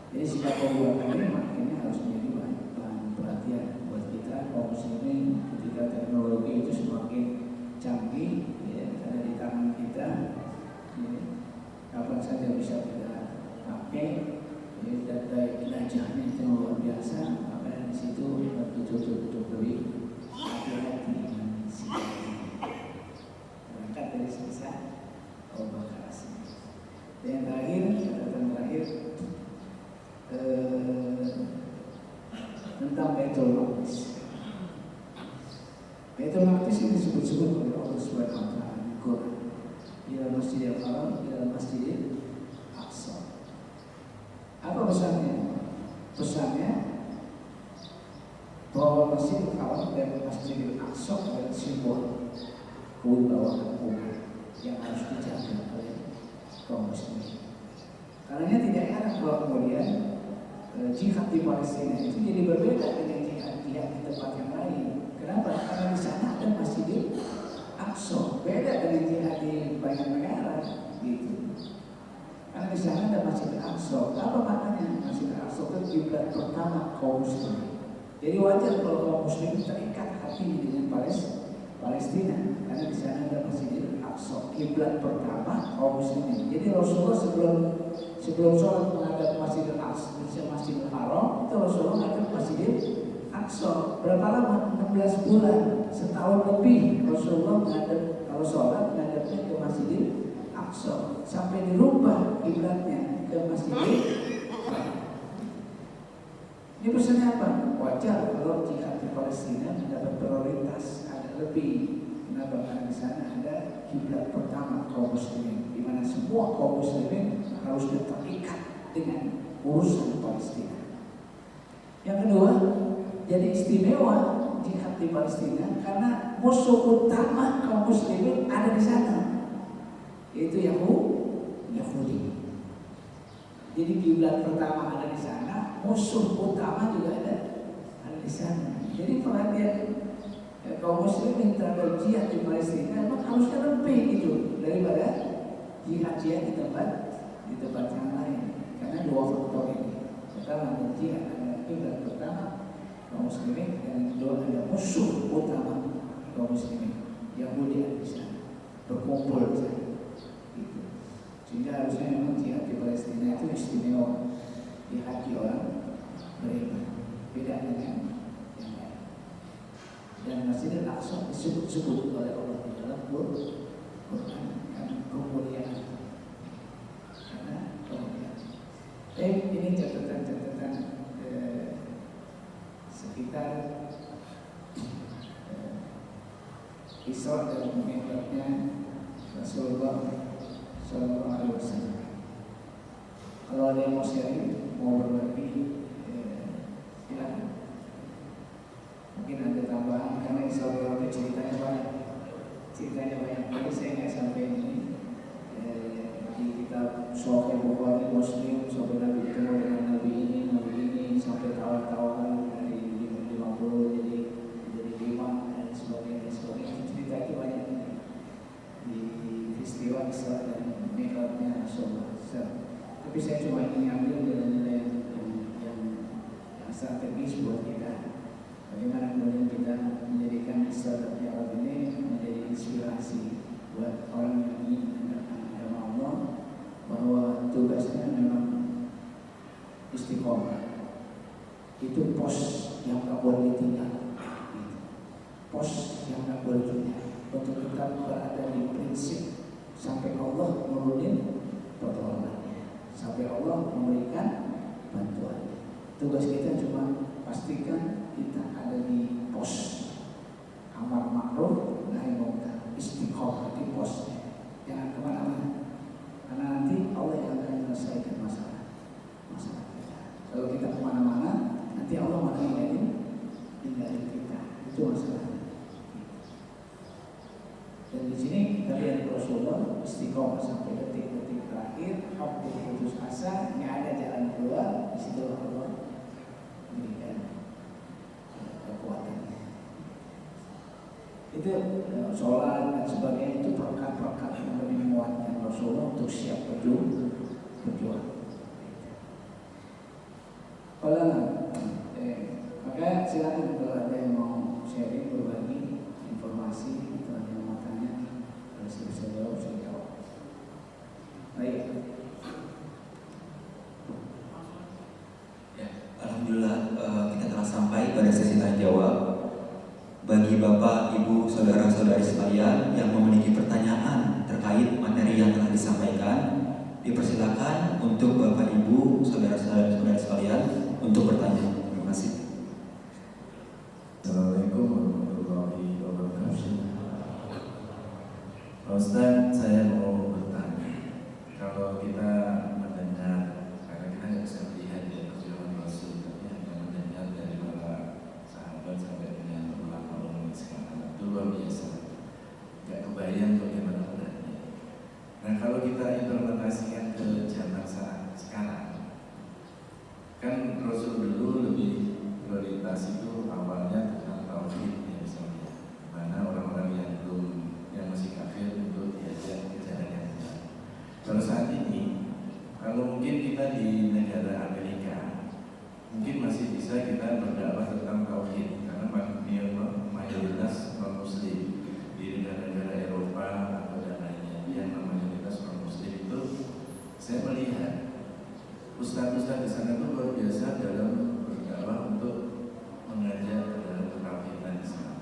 S2: Jadi sikap perbuatan ini makanya harus menjadi bahan perhatian buat kita kaum muslimin ketika teknologi itu semakin canggih, ya, ada di tangan kita, ya, kapan saja bisa kita pakai, ya, data jelajahnya itu luar biasa. Makanya di situ betul-betul lebih hati-hati dengan sikap ini. Berangkat dari sisa Abu Bakar. Dan yang terakhir, catatan terakhir tentang Baitul Maqdis. Baitul Maqdis ini disebut-sebut oleh Allah Subhanahu wa taala di Quran. Ila Masjidil Haram, ila Masjidil Aqsa. Apa pesannya? Pesannya bahwa Masjidil Haram dan Masjidil Aqsa adalah simbol kewibawaan umat yang harus dijaga oleh kaum muslimin. Karena tidak heran kalau kemudian jihad di Palestina itu jadi berbeda dengan jihad di tempat yang lain. Kenapa? Karena di sana ada Masjidil Aqsa, beda dengan jihad di banyak negara, gitu. Karena di sana ada Masjidil Aqsa. Apa maknanya? Masjidil Aqsa itu kiblat pertama kaum muslimin. Jadi wajar kalau kaum muslimin terikat hati dengan Palestina, karena di sana ada Masjidil Aqsa, kiblat pertama kaum muslimin. Jadi Rasulullah sebelum sholat menghadap Masjidil Aqsa, Masjidil Haram, itu Rasulullah menghadap Masjidil Aqsa. Berapa lama? 16 bulan, setahun lebih Rasulullah menghadap, kalau sholat menghadapnya ke Masjidil Aqsa, sampai dirubah kiblatnya ke Masjidil Haram. Ini pesannya apa? Wajar kalau jihad di Palestina mendapat prioritas, ada lebih Kenapa? Karena di sana ada kiblat pertama kaum muslimin, di mana semua kaum muslimin harus terikat dengan urusan Palestina. Yang kedua, jadi istimewa jihad di Palestina karena musuh utama kaum muslimin ada di sana, yaitu Yahudi. Jadi kiblat pertama ada di sana, musuh utama juga ada di sana. Jadi perhatian kaum muslimin terhadap jihad di Palestina memang harusnya lebih gitu daripada jihad di tempat yang lain. Karena dua faktor ini. Pertama ada jihad, ada kiblat pertama kaum muslimin, dan yang kedua ada musuh utama kaum muslimin, Yahudi ada di sana, berkumpul di sana. Gitu. Sehingga harusnya memang jihad di Palestina itu istimewa di hati orang beriman, beda dengan yang lain. Dan Masjidil Aqsa disebut-sebut oleh Allah di dalam Quran karena kemuliaan. Ini catatan-catatan sekitar Isra dan Mi'rajnya Rasulullah Sallallahu Alaihi Wasallam. Kalau ada yang mau sharing, mau berbagi, silakan. Mungkin ada tambahan karena Isra Mi'raj ceritanya banyak. Tapi saya nggak sampai ini di kitab Sahih Bukhari, Muslim, sampai Nabi ketemu dengan Nabi ini sampai tawar-tawaran dari 50 jadi 5 dan sebagainya. Cerita itu banyak di peristiwa Isra dan Mi'rajnya Rasulullah. Tapi saya cuma ingin ambil nilai-nilai yang strategis buat kita. Bagaimana kemudian kita menjadikan Isra dan Mi'raj ini menjadi inspirasi buat orang yang ingin agama Allah, bahwa tugasnya memang istiqomah. Itu pos yang tak boleh ditinggal. Pos yang tak boleh ditinggal untuk kita berada di prinsip sampai Allah menurunin pertolongannya, sampai Allah memberikan bantuan. Tugas kita cuma pastikan kita ada di pos amar ma'ruf nahi munkar, istiqomah di posnya, jangan kemana-mana, karena nanti Allah yang akan menyelesaikan masalah kita. Kalau kita kemana-mana, nanti Allah malah tinggalin kita. Itu masalahnya. Dan di sini kita lihat Rasulullah istiqomah sampai detik-detik terakhir, hampir putus asa, nggak ada jalan keluar. Di situ Allah berikan kekuatan. Itu sholat dan sebagainya, itu perkat-perkat yang lebih menguatkan Rasulullah untuk siap berjuang. Maka silakan kalau ada yang mau sharing, berbagi informasi, atau ada yang mau tanya, kalau saya bisa jawab. Baik.
S1: Ya, alhamdulillah kita telah sampai pada sesi tanya jawab. Bagi Bapak, Ibu, Saudara-saudari sekalian yang memiliki pertanyaan terkait materi yang telah disampaikan, dipersilakan untuk Bapak, Ibu, Saudara-saudari sekalian untuk bertanya. Terima kasih.
S3: Assalamualaikum warahmatullahi wabarakatuh. Pak Ustaz, saya mau bertanya. Kalau kita mendengar, karena kita nggak bisa melihat ya perjuangan Rasul, tapi hanya mendengar dari para sahabat sampai dengan ulama sekarang, itu luar biasa. Nggak kebayang bagaimana beratnya. Nah, kalau kita implementasikan ke zaman saat sekarang, kan Rasul dulu lebih prioritas itu awalnya tentang tauhid ya, misalnya, mana orang-orang yang masih kafir untuk diajak ke jalan yang benar. Kalau saat ini, kalau mungkin kita di negara Amerika, mungkin masih bisa kita berdakwah tentang tauhid karena mayoritas non Muslim. Di negara-negara Eropa atau dan lainnya yang mayoritas non Muslim itu, saya melihat ustadz-ustadz di sana itu luar biasa dalam berdakwah untuk mengajak dalam ketauhidan Islam.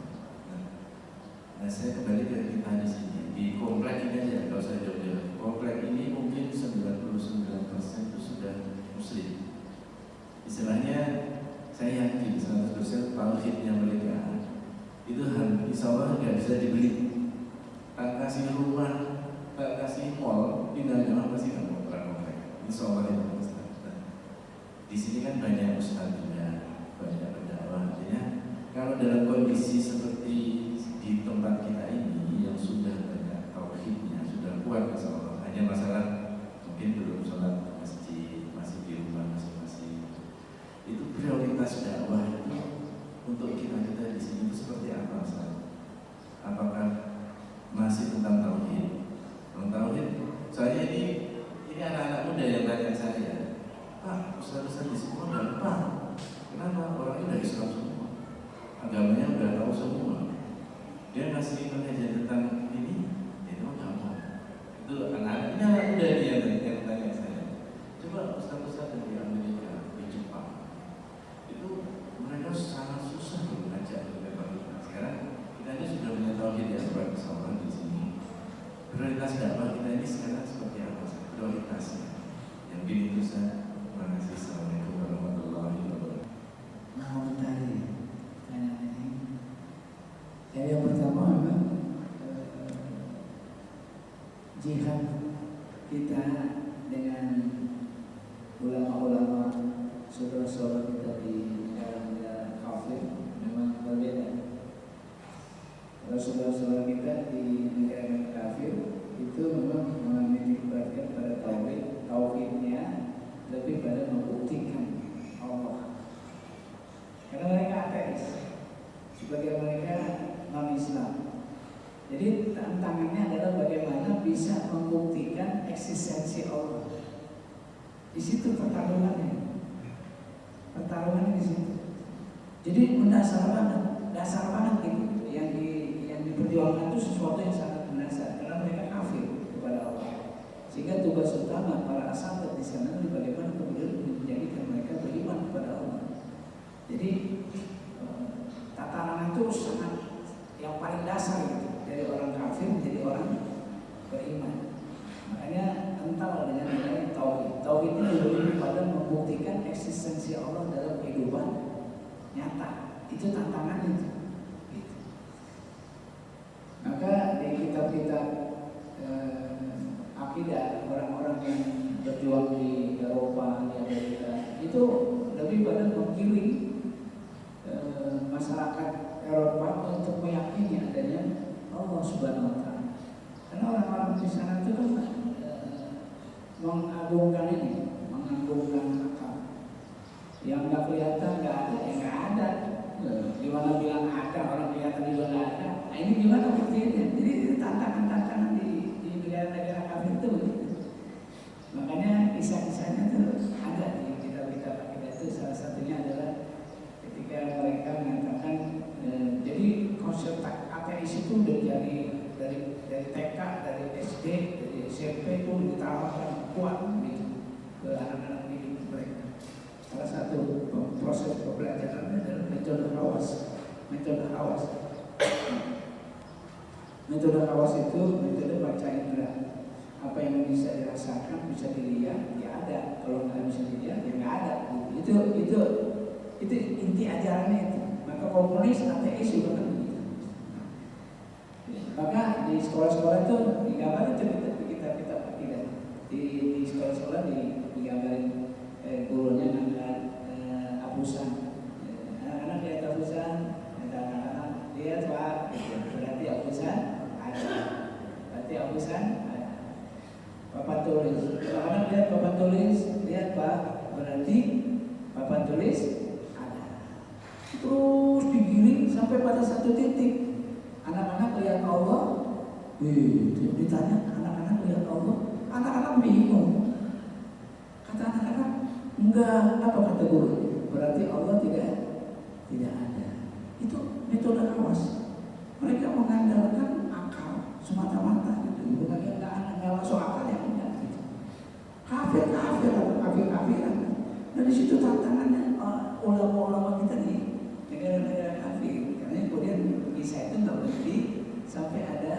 S3: Nah, saya kembali ke kita di sini di komplek ini aja, kalau saya jawab, komplek ini mungkin 99% itu sudah Muslim. Istilahnya saya yakin 100% tauhidnya mereka itu insya Allah nggak bisa dibeli. kasih rumah, tak kasih mall, pindahnya apa sih kamu pernah ngomong? Insya Allah itu Ustaz. Di sini kan banyak ustadznya, banyak pendakwah. Artinya kalau dalam kondisi seperti di tempat kita ini yang sudah banyak tauhidnya, sudah kuat insya Allah. Hanya masalah mungkin belum sholat masjid, masih di rumah masing-masing. Itu prioritas dakwah itu untuk kita di sini itu seperti apa Ustaz? Apakah masih tentang tauhid? Tentang tauhid, saya ini anak-anak muda yang tanya saya, Pak, ustaz-ustaz di semua udah paham. Kenapa orangnya udah Islam semua? Agamanya udah tahu semua. Dia ngasih pengajian tentang ini, itu gampang. Itu anak-anak muda dia yang tanya saya. Coba ustaz-ustaz dari Amerika, di Jepang, itu mereka sangat susah mengajak mereka. Sekarang kita ini sudah punya tauhid ya, bersama di sini. Prioritas dakwah kita ini sekarang seperti apa? Prioritasnya. Yang gini itu saya. Terima kasih. Assalamualaikum warahmatullahi wabarakatuh.
S2: Nah, tadi tanya ini. Jadi yang pertama memang jihad kita dengan ulama-ulama saudara-saudara kita di negara kafir memang berbeda. Kalau saudara-saudara kita di negara kafir itu memang menitikberatkan pada tauhidnya lebih pada membuktikan Allah. Karena mereka ateis, sebagai mereka non-Islam. Jadi tantangannya adalah bagaimana bisa membuktikan eksistensi Allah. Di situ pertarungannya. Pertarungannya di situ. Jadi mendasar banget gitu. Yang diperjuangkan itu sesuatu yang sangat mendasar karena mereka kafir kepada Allah. Sehingga tugas utama para ashabat di sana adalah bagaimana kemudian menjadikan mereka beriman kepada Allah. Jadi tatanan itu sangat yang paling dasar gitu, dari orang kafir menjadi orang beriman. Makanya kental dengan adanya tauhid. Tauhid ini lebih pada membuktikan eksistensi Allah dalam kehidupan nyata. Itu tantangannya itu. Gitu. Maka di kitab-kitab akidah orang-orang yang berjuang di Eropa, di Amerika itu lebih pada menggiring masyarakat Eropa untuk meyakini adanya Allah Subhanahu Wa Taala. Karena orang-orang di sana itu kan mengagungkan akal. Yang nggak kelihatan nggak ada, ya nggak ada. Gimana bilang ada, orang kelihatan juga nggak ada. Nah ini gimana buktinya? Jadi itu tantangan-tantangan di negara-negara kafir itu begitu. Makanya kisah-kisahnya itu ada di kitab-kitab akidah itu. Salah satunya adalah ketika mereka mengatakan jadi konsep ateis itu udah dari TK, dari SD, dari SMP itu ditawarkan kuat gitu ke anak-anak didik mereka. Salah satu proses pembelajaran adalah metode Hawas. Metode Hawas itu metode baca indera. Apa yang bisa dirasakan, bisa dilihat, ya ada. Kalau nggak bisa dilihat, ya nggak ada. Itu inti ajarannya itu. Maka komunis, ateis juga kan begitu. Maka di sekolah-sekolah itu digambarin kita akidah. Di sekolah-sekolah digambarin gurunya ngangkat abusan. Anak-anak lihat abusan, anak-anak lihat Pak, berarti abusan ada. Berarti abusan ada. Papan tulis. Anak-anak lihat papan tulis, lihat Pak, berarti papan tulis ada. Terus digiring sampai pada satu titik. Anak-anak lihat Allah, ditanya anak-anak lihat Allah, anak-anak bingung. Kata anak-anak, enggak, apa kata guru? Berarti Allah tidak ada. Itu metode Hawas. Mereka mengandalkan akal semata-mata gitu. Bukan nggak masuk akal yang enggak. Gitu. Kafir-kafiran. Dan di situ tantangannya ulama-ulama kita di negara-negara kafir. Karena kemudian kisah itu nggak berhenti sampai ada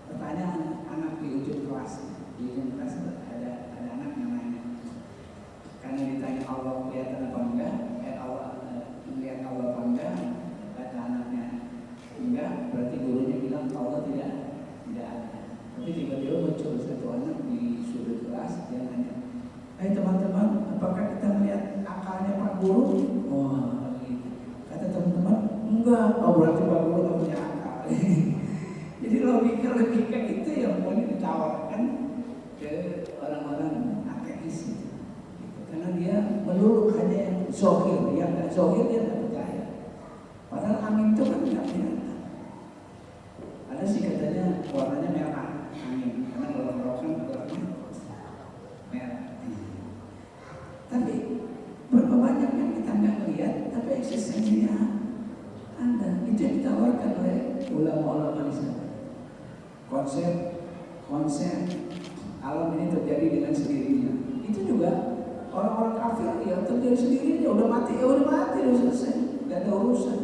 S2: pertanyaan anak di ujung kelas. Di ujung kelas ada anak yang nanya. Karena ditanya Allah kelihatan apa enggak, Allah melihat Allah apa enggak, kata anaknya enggak, berarti gurunya Enggak, oh berarti Pak Guru nggak punya akal. Jadi logika itu yang mau ditawarkan ke orang-orang ateis itu. Karena dia melulu hanya yang zohir, yang nggak zohir dia nggak percaya. Padahal angin itu kan nggak kelihatan. Ada sih katanya warnanya merah angin, karena kalau merokan warnanya merah. Tapi berapa banyak yang kita nggak lihat, tapi eksistensinya ada. Itu yang ditawarkan oleh ulama-ulama di sana. Konsep alam ini terjadi dengan sendirinya. Itu juga orang-orang kafir ya terjadi sendirinya, udah mati, udah selesai, nggak ada urusan.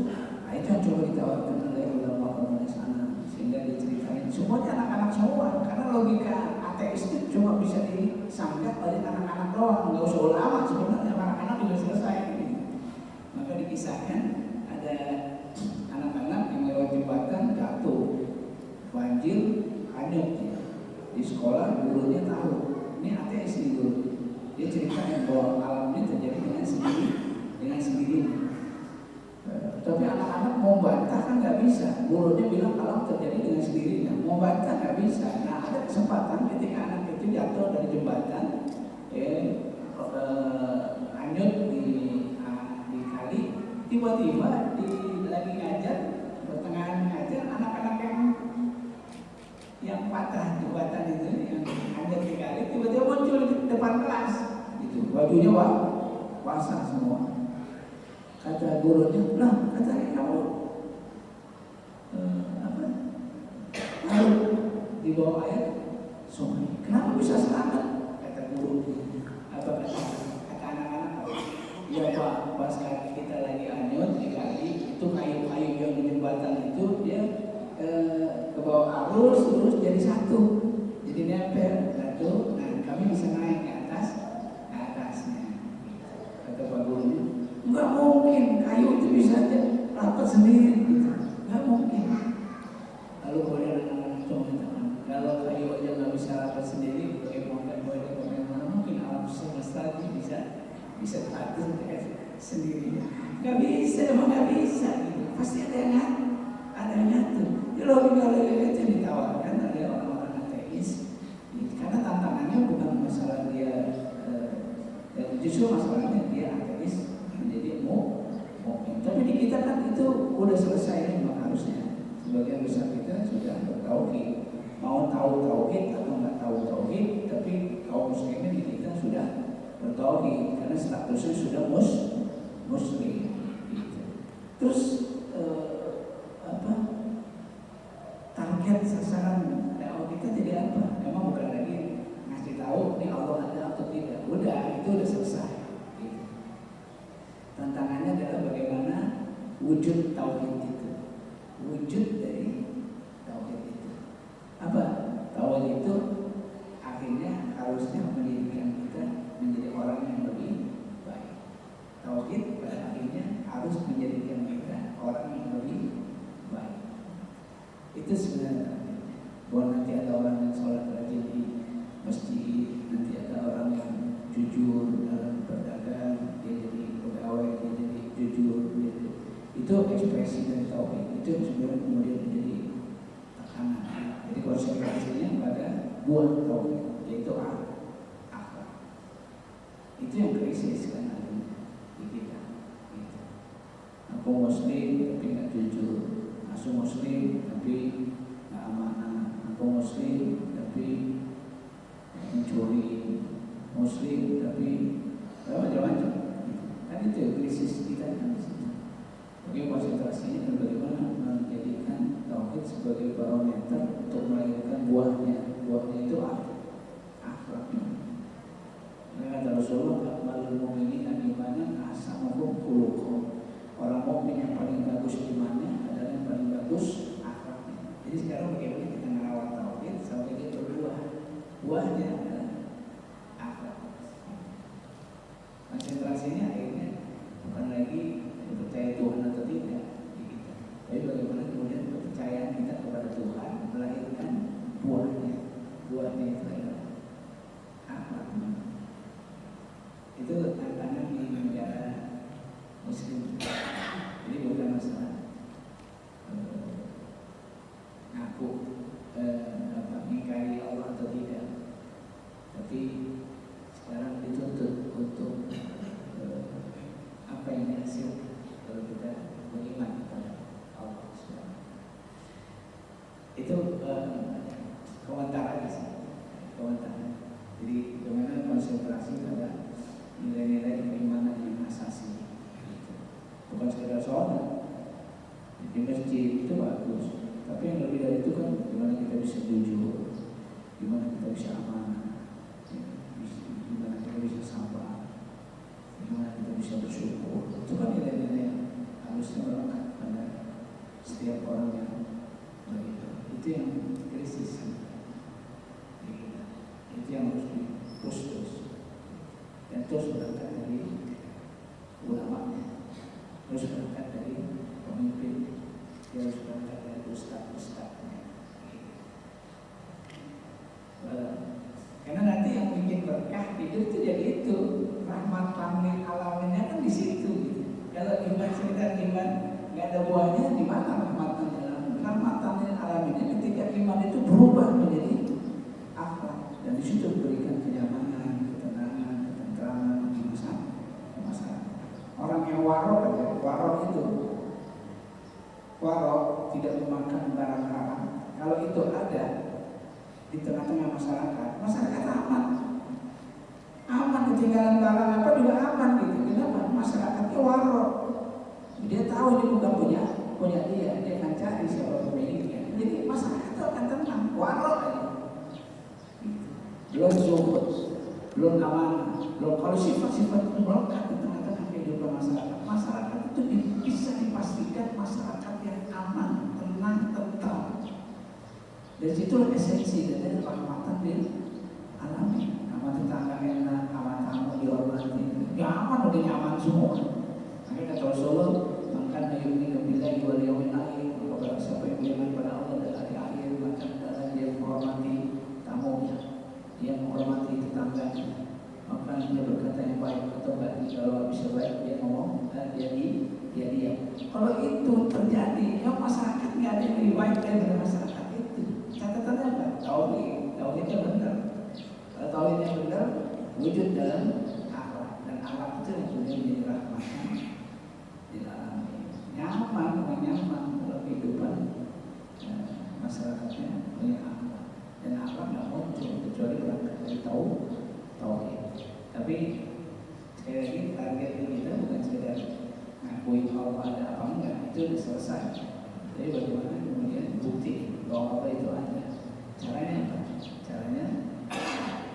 S2: Nah itu yang coba ditawarkan oleh ulama-ulama di sana, sehingga diceritain semuanya anak-anak semua, karena logika ateis itu cuma bisa disanggah oleh anak-anak doang, nggak usah ulama sebenarnya, anak-anak juga selesai. Maka dikisahkan ada anak-anak yang lewat jembatan jatuh, banjir, hanyut ya. Di sekolah gurunya tahu, ini ateis nih guru. Dia ceritakan bahwa alam ini terjadi dengan sendirinya. Tapi anak-anak mau bantah kan nggak bisa. Gurunya bilang alam terjadi dengan sendirinya, mau bantah nggak bisa. Nah ada kesempatan ketika anak itu jatuh dari jembatan, hanyut di kali, tiba-tiba lagi ngajar, pertengahan ngajar, anak-anak yang patah jembatan itu, yang hanyut di kali, tiba-tiba muncul di depan kelas, gitu. Bajunya basah semua. Kata gurunya, lah katanya kamu lalu di bawah air sungai, kenapa bisa selamat? Kata guru, kata anak-anak, ya Pak, pas kaki kita lagi hanyut di kali, itu kayu-kayu yang di jembatan itu dia ke bawah arus terus jadi satu, jadi nempel satu. Nah kami bisa naik ke atasnya. Kata Pak gurunya, nggak mungkin kayu itu bisa aja rapat sendiri gitu, nggak mungkin. Lalu kemudian anak-anak teman-teman, kalau kayu aja nggak bisa rapat sendiri, bagaimana mungkin alam semesta ini bisa rapat sendiri? Nggak bisa, emang nggak bisa gitu. Pasti ada yang ngatur. Logika itu yang ditawarkan oleh orang-orang ateis, karena tantangannya bukan masalah dia, justru masalahnya dia ateis menjadi mukmin. Tapi di kita kan itu udah selesai memang harusnya. Sebagian besar kita sudah bertauhid, mau tahu tauhid atau nggak tahu tauhid, tapi kaum muslimin di kita sudah bertauhid karena statusnya sudah muslim. Gitu. Terus target sasaran dakwah kita jadi apa? Memang bukan lagi ngasih tahu ini Allah ada atau tidak. Udah, itu udah selesai. Gitu. Tantangannya adalah bagaimana wujud tauhid itu, wujud dari tauhid itu. Apa? Tauhid itu akhirnya harusnya menjadikan kita menjadi orang yang lebih baik. Tauhid pada akhirnya harus menjadikan kita orang yang lebih baik. Itu sebenarnya bahwa nanti ada orang yang sholat rajin di masjid, nanti ada orang yang jujur dalam berdagang, dia jadi pegawai, dia jadi jujur, itu ekspresi dari tauhid. Itu sebenarnya kemudian menjadi tekanan. Jadi konsentrasinya pada buah tauhid, yaitu akhlak. Itu yang krisis kan adanya di kita. Gitu. Aku muslim tapi nggak jujur. Aku muslim tapi nggak amanah, aku muslim tapi mencuri, muslim tapi macam-macam. Kan itu krisis kita kan di situ. Bagaimana konsentrasinya dan bagaimana menjadikan tauhid sebagai barometer untuk melahirkan buahnya. Buahnya itu akhlaknya. Kata Rasulullah, "Akmalul mu'minin imanan ahsanuhum khuluqan." Orang mukmin yang paling bagus imannya adalah yang paling bagus akhlaknya. Jadi sekarang bagaimana kita merawat tauhid sampai dia berbuah? Buahnya adalah akhlak. Konsentrasinya akhirnya bukan lagi percaya Tuhan atau tidak di kita, tapi bagaimana kemudian kepercayaan kita kepada Tuhan melahirkan buahnya. Buahnya itu adalah akhlak. Itu tantangan di negara Muslim. Jadi bukan masalah Berarti sekarang dituntut untuk apa yang dihasilkan kalau kita beriman kepada Allah Subhanahu. Itu komentar aja sih, komentar. Jadi bagaimana konsentrasi pada nilai-nilai keimanan yang asasi, bukan sekedar sholat di masjid itu bagus, tapi yang lebih dari itu kan gimana kita bisa jujur, gimana kita bisa amanah, gimana kita bisa sabar, gimana kita bisa bersyukur. Itu kan nilai-nilai yang harusnya melekat pada setiap orang yang begitu. Itu yang krisis. Itu yang harus dipus dan terus berangkat dari ulama, terus berangkat dari pemimpin, terus berangkat dari ustaz-ustaznya. Karena nanti yang bikin berkah hidup itu jadi itu rahmat lil alaminnya kan di situ. Gitu. Kalau iman sekedar iman nggak ada buahnya, di mana rahmatan lil alamin? Rahmatan lil alaminnya ketika iman itu berubah menjadi akhlak, dan di situ berikan kenyamanan, ketenangan, ketentraman di masyarakat. Orang yang warok itu tidak memakan barang haram. Kalau itu ada di tengah-tengah masyarakat aman, ketinggalan barang apa juga aman gitu. Kenapa? Masyarakatnya warok. Dia tahu ini bukan punya dia akan cari siapa pemiliknya. Jadi masyarakat itu akan tenang, warok aja. Belum zuhud, belum amanah, belum kalau sifat-sifat itu melekat di tengah-tengah kehidupan masyarakat. Masyarakat itu bisa dipastikan masyarakat yang aman, tenang, tentram. Dari situlah esensi dari rahmatan lil alamin. Aman tetangga enak, aman tamu dihormati. Ya aman, udah nyaman semua. Makanya kata Rasulullah, makan ayuni kebillahi wal yawmil akhir. Maka siapa yang beriman pada Allah dan hari akhir, maka adalah dia menghormati tamunya, dia menghormati tetangganya. Maka dia berkata yang baik atau baik. Kalau bisa baik dia ngomong dan dia diam. Kalau itu terjadi, ya masyarakat nggak ada yang lebih baik dari masyarakat itu. Catatannya apa? Tauhidnya benar. Kalau tauhidnya benar, wujud dalam akhlak, dan akhlak itu yang kemudian menjadi rahmatan di dalam nyaman dalam kehidupan masyarakatnya punya akhlak, dan akhlak nggak muncul kecuali berangkat dari tauhid. Tapi sekali lagi target kita bukan sekedar ngakuin Allah ada apa enggak, itu sudah selesai. Jadi bagaimana kemudian bukti bahwa Allah itu ada? Caranya apa? Caranya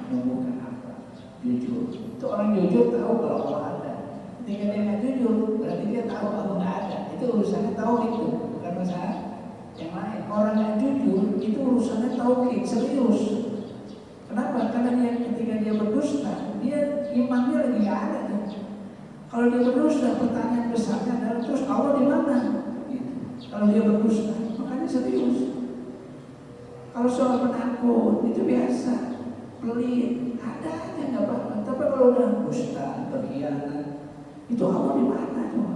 S2: menumbuhkan akhlak, jujur. Itu orang jujur tahu kalau Allah ada. Ketika dia nggak jujur, berarti dia tahu Allah nggak ada. Itu urusannya tauhid itu, bukan masalah yang lain. Orang yang jujur itu urusannya tauhid, serius. Kenapa? Karena dia ketika dia berdusta, dia imannya lagi nggak ada. Kalau dia berdusta, pertanyaan besarnya adalah terus Allah di mana? Gitu. Kalau dia berdusta, makanya serius. Kalau soal penakut itu biasa, pelit, ada aja nggak apa-apa. Tapi kalau udah dusta, berkhianat, itu Allah di mana coba?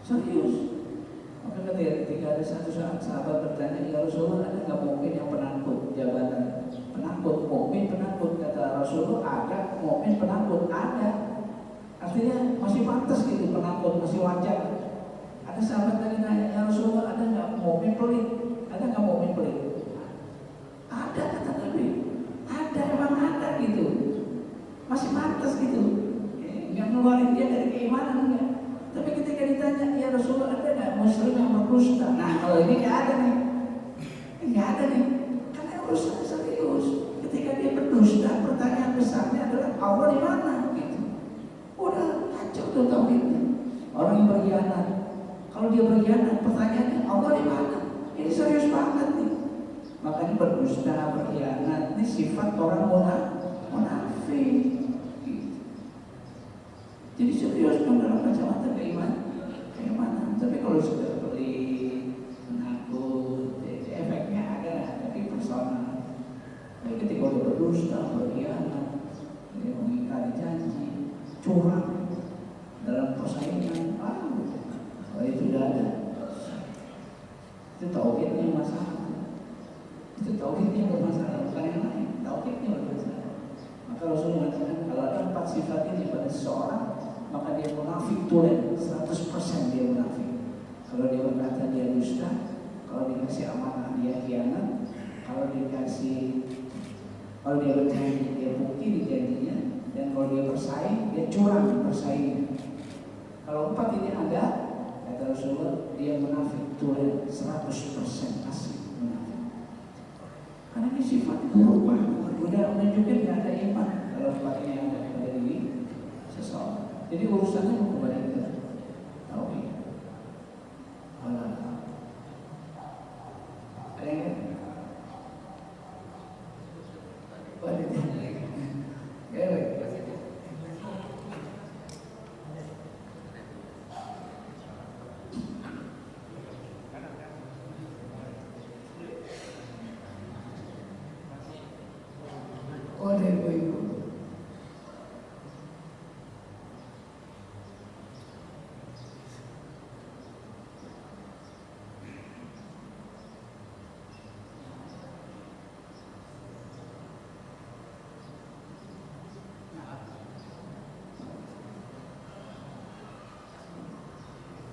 S2: Serius. Maka ketika ada satu sahabat bertanya, ya Rasulullah, ada nggak mungkin yang penakut jabatan? Penakut, mukmin penakut, kata Rasulullah, ada. Mukmin penakut, ada. Artinya masih pantas gitu, penakut masih wajar. Ada sahabat tadi nanya, ya Rasulullah, ada nggak mukmin pelit? Ada nggak mukmin pelit? Ada, kata Nabi. Ada, emang ada gitu. Masih pantas gitu. Nggak ngeluarin dia dari keimanan enggak. Tapi ketika ditanya, ya Rasulullah, ada nggak muslim yang berdusta? Nah kalau ini nggak ada nih. Nggak ada nih. Karena urusan serius. Ketika dia berdusta, pertanyaan besarnya adalah Allah di mana? Gitu. Udah kacau tuh tauhidnya. Orang yang berkhianat, kalau dia berkhianat, pertanyaannya Allah di mana? Ini serius banget nih. Makanya berdusta, berkhianat, ini sifat orang munafik. Jadi serius dalam kacamata keimanan. Tapi kalau sudah pelit, menakut, efeknya ada, tapi personal. Tapi ketika udah berdusta, berkhianat, mengingkari janji, curang dalam persaingan, kalau itu sudah ada. Itu tauhidnya masalah. Itu tauhidnya bermasalah, bukan yang lain. Tauhidnya bermasalah. Rasul mengatakan kalau ada 4 sifat ini pada seseorang, maka dia munafik tulen, 100% dia munafik. Kalau dia berkata dia dusta, kalau dikasih amanah dia khianat, kalau dia berjanji dia pungkiri janjinya, dan kalau dia bersaing dia curang bersaingnya. Kalau 4 ini ada, kata Rasulullah, dia munafik tulen, 100% asli munafik. Karena ini sifatnya berubah, udah menunjukkan tidak ada iman kalau 4 ini ada pada diri seseorang. Jadi urusannya mau kembali ke tauhid. Ada yang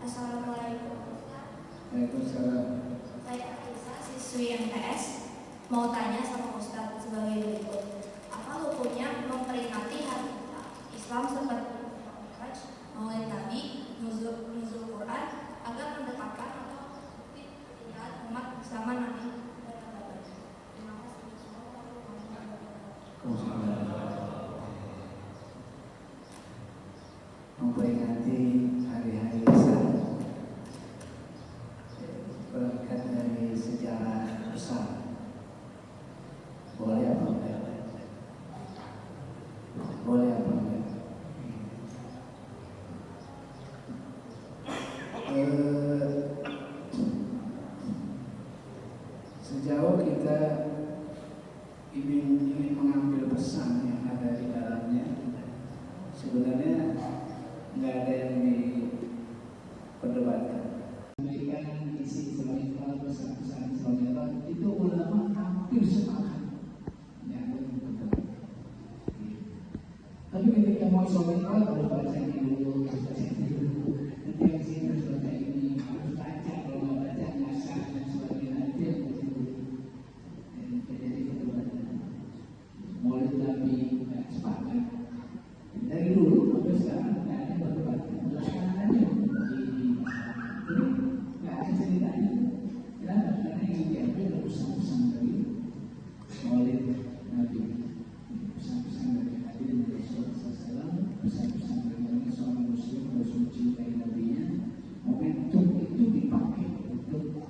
S4: Assalamualaikum.
S2: Waalaikumsalam.
S4: Saya Aisyah, siswi MTS. Mau tanya sama Ustadz sebagai berikut. Apa hukumnya memperingati hari Islam seperti Mi'raj, Maulid Nabi, nuzul Quran agar mendekatkan atau ketinggalan umat bersama Nabi? Terima kasih.
S2: Memperingati hari-hari besar berangkat dari sejarah besar, boleh apa enggak? Boleh apa enggak? Sejauh kita ingin mengambil pesan yang ada di dalamnya, sebenarnya nggak ada yang diperdebatkan. Memberikan isi Islam pesan-pesan Islam itu ulama hampir sepakat. Tapi ketika mau Islam harus baca ini dulu, baca ini dulu. Nanti yang sini harus baca ini, harus baca, kalau nggak baca ngasah dan sebagainya. Nanti yang itu jadi perdebatan. Maulid Nabi nggak sepakat. Dari dulu sampai sekarang nggak ada perdebatan. Sekarang aja ini nggak ada ceritanya. Kenapa? Karena yang diambil adalah pesan-pesan dari Maulid Nabi, pesan-pesan dari Nabi dan Rasulullah SAW, pesan-pesan dari seorang Muslim harus mencintai Nabi-nya. Momentum itu dipakai untuk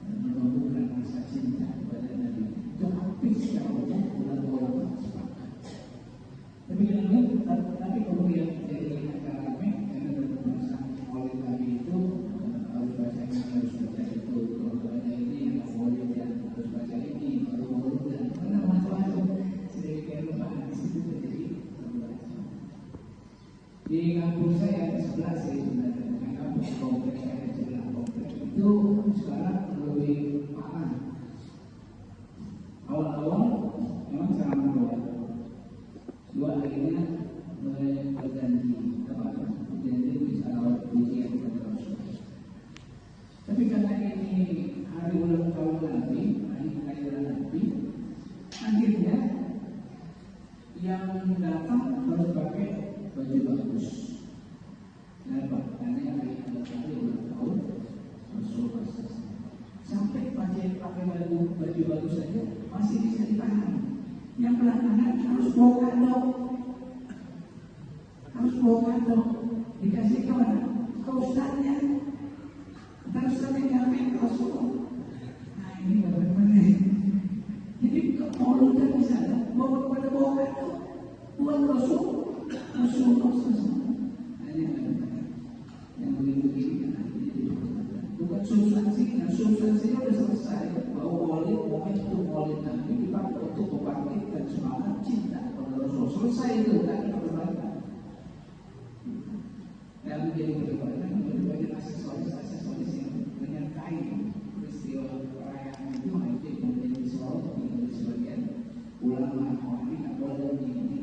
S2: menumbuhkan rasa cinta kepada Nabi. Itu hampir secara umum ulama-ulama sepakat. Tapi kemudian jadi agak ramai karena berpasang Maulid Nabi itu harus baca ini, harus baca itu, kalau baca ini yang Maulid dan harus baca ini, baru Maulid dan macam-macam. Sedemikian rupa di situ terjadi perdebatan. Di kampus saya ada 11 sebenarnya, bukan kampus kompleks, ada 11 kompleks. Itu sekarang lebih parah. Awal-awal memang sangat menolak. Dua akhirnya mulai berjanji kepada berjanji bisa rawat ujian kepada Rasulullah. Tapi karena ini hari ulang tahun Nabi, hari kelahiran Nabi, akhirnya yang datang harus pakai baju bagus. Kenapa? Karena hari ulang tahun Rasulullah. Sampai pakai baju bagus saja masih bisa ditahan. Yang belakangan harus bawa kado, dikasih ke mana? Ke ustaznya. Ntar ustaznya nyampe Rasulullah. Nah ini benar-benar. Jadi kalau kita bisa bawa kado buat Rasulullah. Nah ini benar-benar. Yang begini-begini kan akhirnya bukan substansinya sudah selesai. Bahwa Maulid Nabi dipakai untuk membangkitkan semangat cinta kepada Rasul. Selesai itu, tidak ada perdebatan. Dan menjadi perdebatan menjadi aksesoris yang menyertai peristiwa perayaan itu, itu menjadi sesuatu yang sebagian ulama awali tidak boleh ini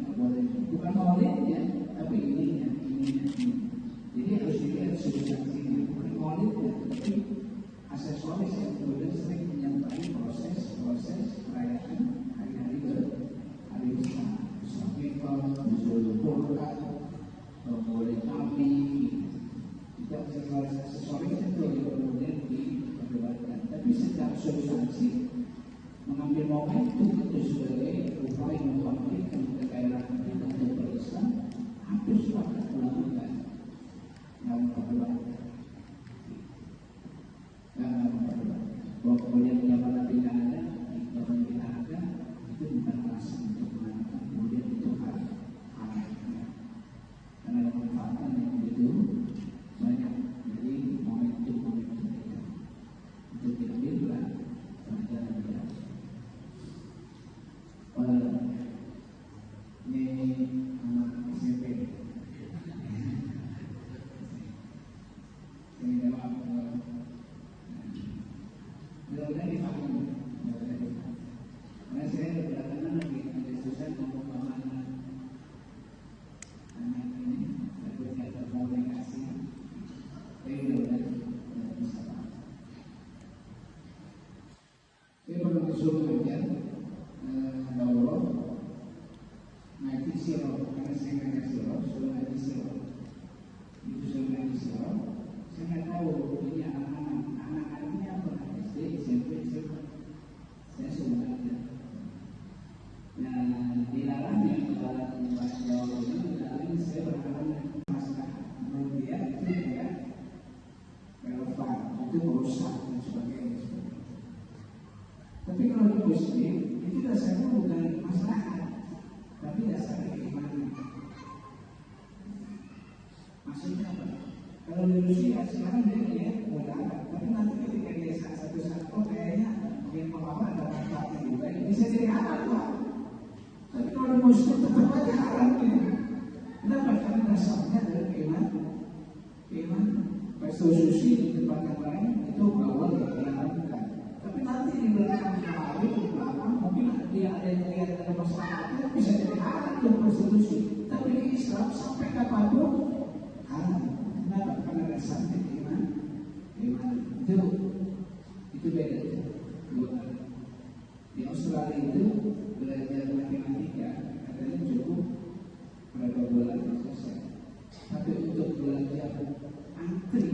S2: substansi, mengambil momentum itu sebagai upaya membangkitkan kekayaan kita untuk berislam, hampir sepakat melakukan dalam perbuatan. Bahwa kemudian jabatan tidak ada, jabatan tidak ada, itu bukan alasan untuk melakukan. Kemudian itu hal karena manfaatnya yang begitu banyak. Jadi momentum kita untuk diambillah pelajaran kita. Ini anak SMP. Ini jawab. Mudah-mudahan dipahami. Karena saya belakangan lagi ada susah ngomong anak ini, tapi saya terkomunikasi. Tapi mudah-mudahan bisa paham. Saya pernah disuruh mengajar daurah ngaji sirah, karena saya ngaji sirah, suruh ngaji sirah. Itu suruh ngaji sirah. Saya nggak tahu ini anak-anaknya apa, SD, SMP, SMA. Saya suruh ngajar. Nah, dilarang yang dalam bahasa Jawa ini saya berharap masalah menurut dia itu tidak relevan, itu merusak dan sebagainya. Tapi kalau di Muslim itu dasarnya bukan masalah, tapi dasarnya keimanan. Maksudnya apa? Kalau di Rusia sekarang dia lihat mudah, tapi nanti ketika dia satu oh kayaknya mungkin apa ada manfaatnya juga, bisa jadi halal lah. Tapi kalau di Muslim tetap aja haram gitu. Kenapa? Karena dasarnya adalah keimanan. Prostitusi di tempat yang lain itu awal dilakukan. Tapi nanti di belakang hari di belakang mungkin dia ada yang lihat ada masalahnya bisa jadi haram untuk prostitusi. Tapi di Islam sampai kapanpun haram. Kenapa? Karena dasarnya iman. Itu beda. Di Australia itu belajar matematika katanya cukup berapa bulan selesai. Tapi untuk belajar antri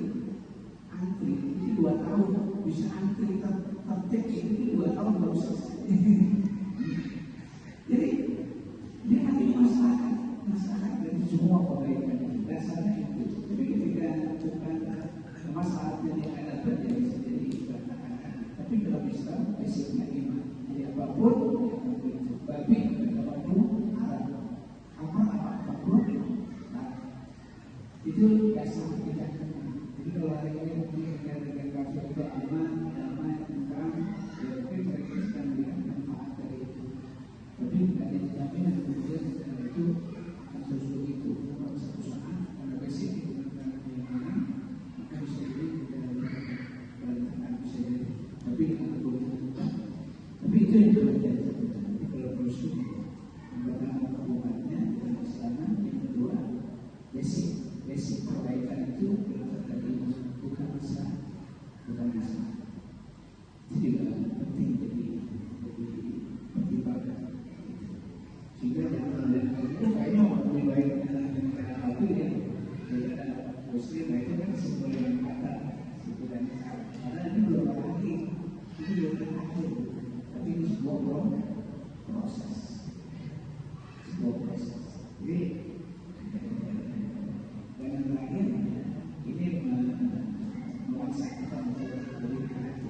S2: itu 2 tahun bisa antri tertik itu 2 tahun baru selesai. Jadi dia ambil masalah dari semua kebaikan itu dasarnya itu. Tapi ketika bukan masalah yang ada dia bisa jadi berantakan. Tapi dalam Islam basicnya iman. Jadi apapun babi apapun haram. Apapun itu dasar kita. Jadi kalau ada yang dengan kafir itu aman, tentang ya mungkin mereka sedang melihat manfaat dari itu. Tapi ada jaminan kemudian setelah itu akan sesuatu itu. Kalau satu saat karena basic itu keimanan maka bisa jadi kita berantakan bisa jadi. Tapi kita boleh tapi itu yang terjadi. Kalau Rasul yang pertama hubungannya dengan Islam, yang kedua basic perbaikan itu tadi bukan masalah. Itu juga penting jadi pertimbangan. Sehingga jangan itu kayaknya lebih baik dengan aku ya daripada Muslim itu kan sebuah yang kata sebuah karena ini belum lagi ini belum akhir. Tapi ini sebuah proses. Jadi dengan lain ini memaksa kita untuk lebih hati.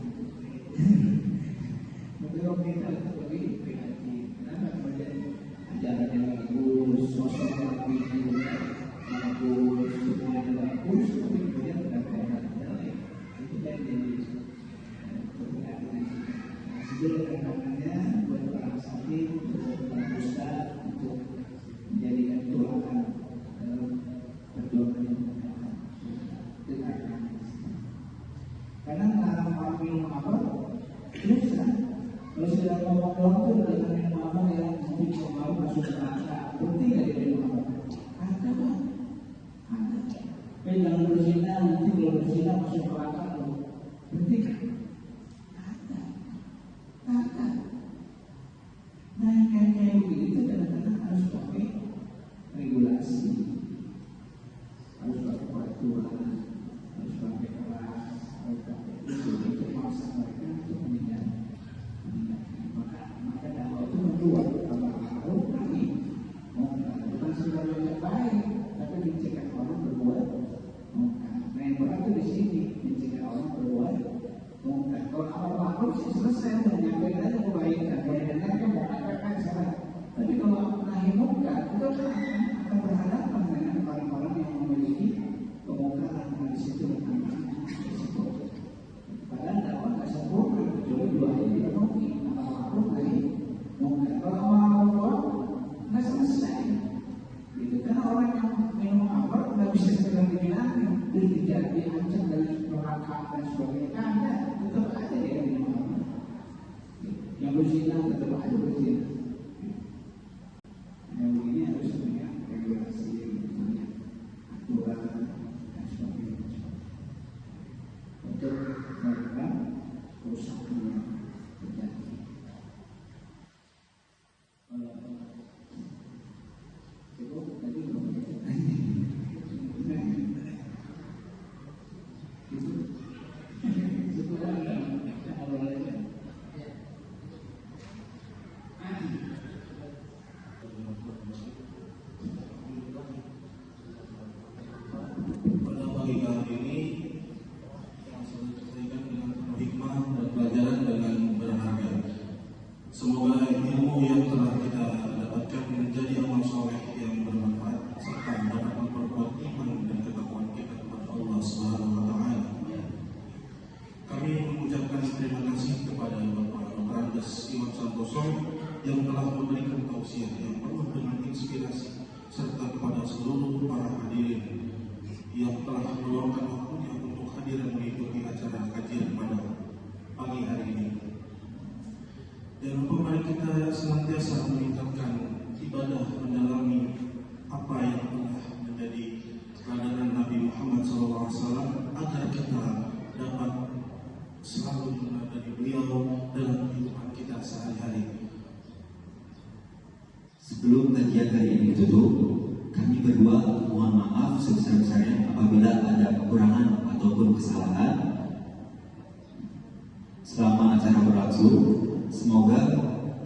S2: Mendorong kita untuk lebih hati. Kenapa kemudian ajaran yang bagus, sosok yang bagus, semuanya bagus, tapi kemudian kadang-kadang itu kan jadi sederhananya buat para sakit, untuk para ustaz, untuk menjadikan doakan dalam perjuangan yang dengarkan. Karena dalam hal minum apa, susah. Kalau sudah ngomong doang itu dengan minum apa yang mungkin mau masuk neraka, penting dari minum apa? Ada bang, ada. Tapi jangan berzina, nanti kalau berzina masuk neraka loh. Penting kan? Ada. Nah yang kayak begitu kadang-kadang harus pakai regulasi, harus pakai peraturan, harus pakai kelas, harus pakai itu maksa mereka untuk meninggalkan saya mau menyampaikan aja kebaikan, kalau dengar kan mau katakan salah. Tapi kalau nahi munkar itu akan berhadapan dengan orang-orang yang memiliki kemungkaran di situ. Padahal dakwah nggak sempurna, kecuali dua ini dipenuhi, amar ma'ruf nahi munkar. Kalau amar ma'ruf nggak selesai. Gitu kan orang yang minum khamr nggak bisa segera dibilangin, diancam dari neraka dan sebagainya. Karena tetap aja dia minum khamr. Yang berzina tetap aja berzina. Yang begini harus punya regulasi, punya aturan dan sebagainya. Untuk meredam kerusakan yang terjadi. Cukup tadi belum
S3: Pada pagi hari ini yang sudah disampaikan dengan penuh hikmah dan pelajaran dengan berharga. Semoga ilmu yang telah kita dapatkan menjadi amal soleh yang bermanfaat serta dapat memperkuat iman dan ketakwaan kita kepada Allah Subhanahu wa Ta'ala. Kami mengucapkan terima kasih kepada Bapak Dr. Andes Iwan Santoso yang telah memberikan tausiah yang penuh dengan inspirasi serta kepada seluruh para hadirin yang telah meluangkan waktunya untuk hadir dan mengikuti acara kajian pada pagi hari ini. Dan untuk mari kita senantiasa meningkatkan ibadah mendalami apa yang telah menjadi teladan Nabi Muhammad SAW agar kita dapat selalu meneladani beliau dalam kehidupan kita sehari-hari.
S1: Sebelum kajian kali ini ditutup, kami berdua mohon maaf sebesar-besarnya apabila ada kekurangan ataupun kesalahan selama acara berlangsung. Semoga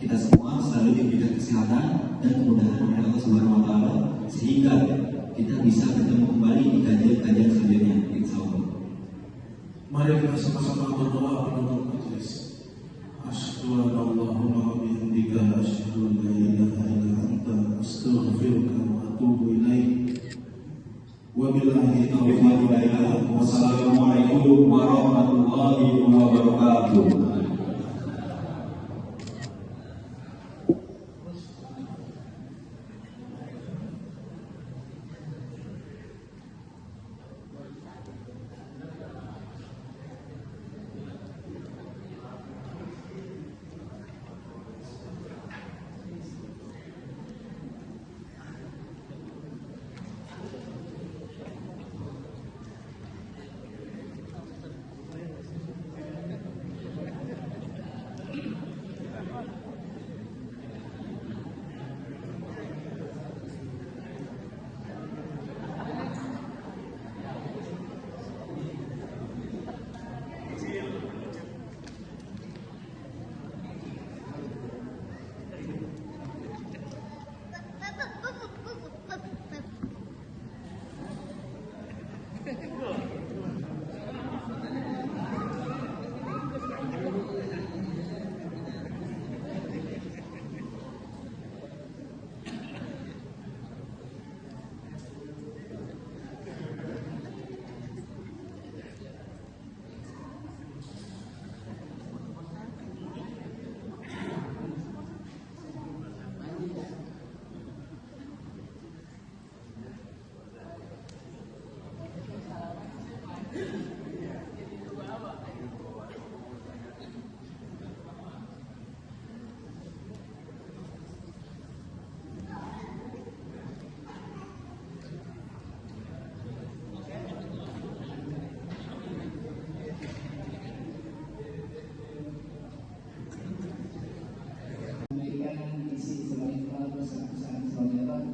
S1: kita semua selalu diberikan kesehatan dan kemudahan oleh Allah Subhanahu wa Ta'ala sehingga kita bisa bertemu kembali di kajian-kajian selanjutnya, insyaallah. Mari kita sama-sama berdoa penutup majelis. Asyhadu an la ilaha illa anta asyhadu an la ilaha illa anta astaghfiruka wa atubu ilaik. Wabillahi taufiq wal hidayah. Wassalamualaikum warahmatullahi wabarakatuh.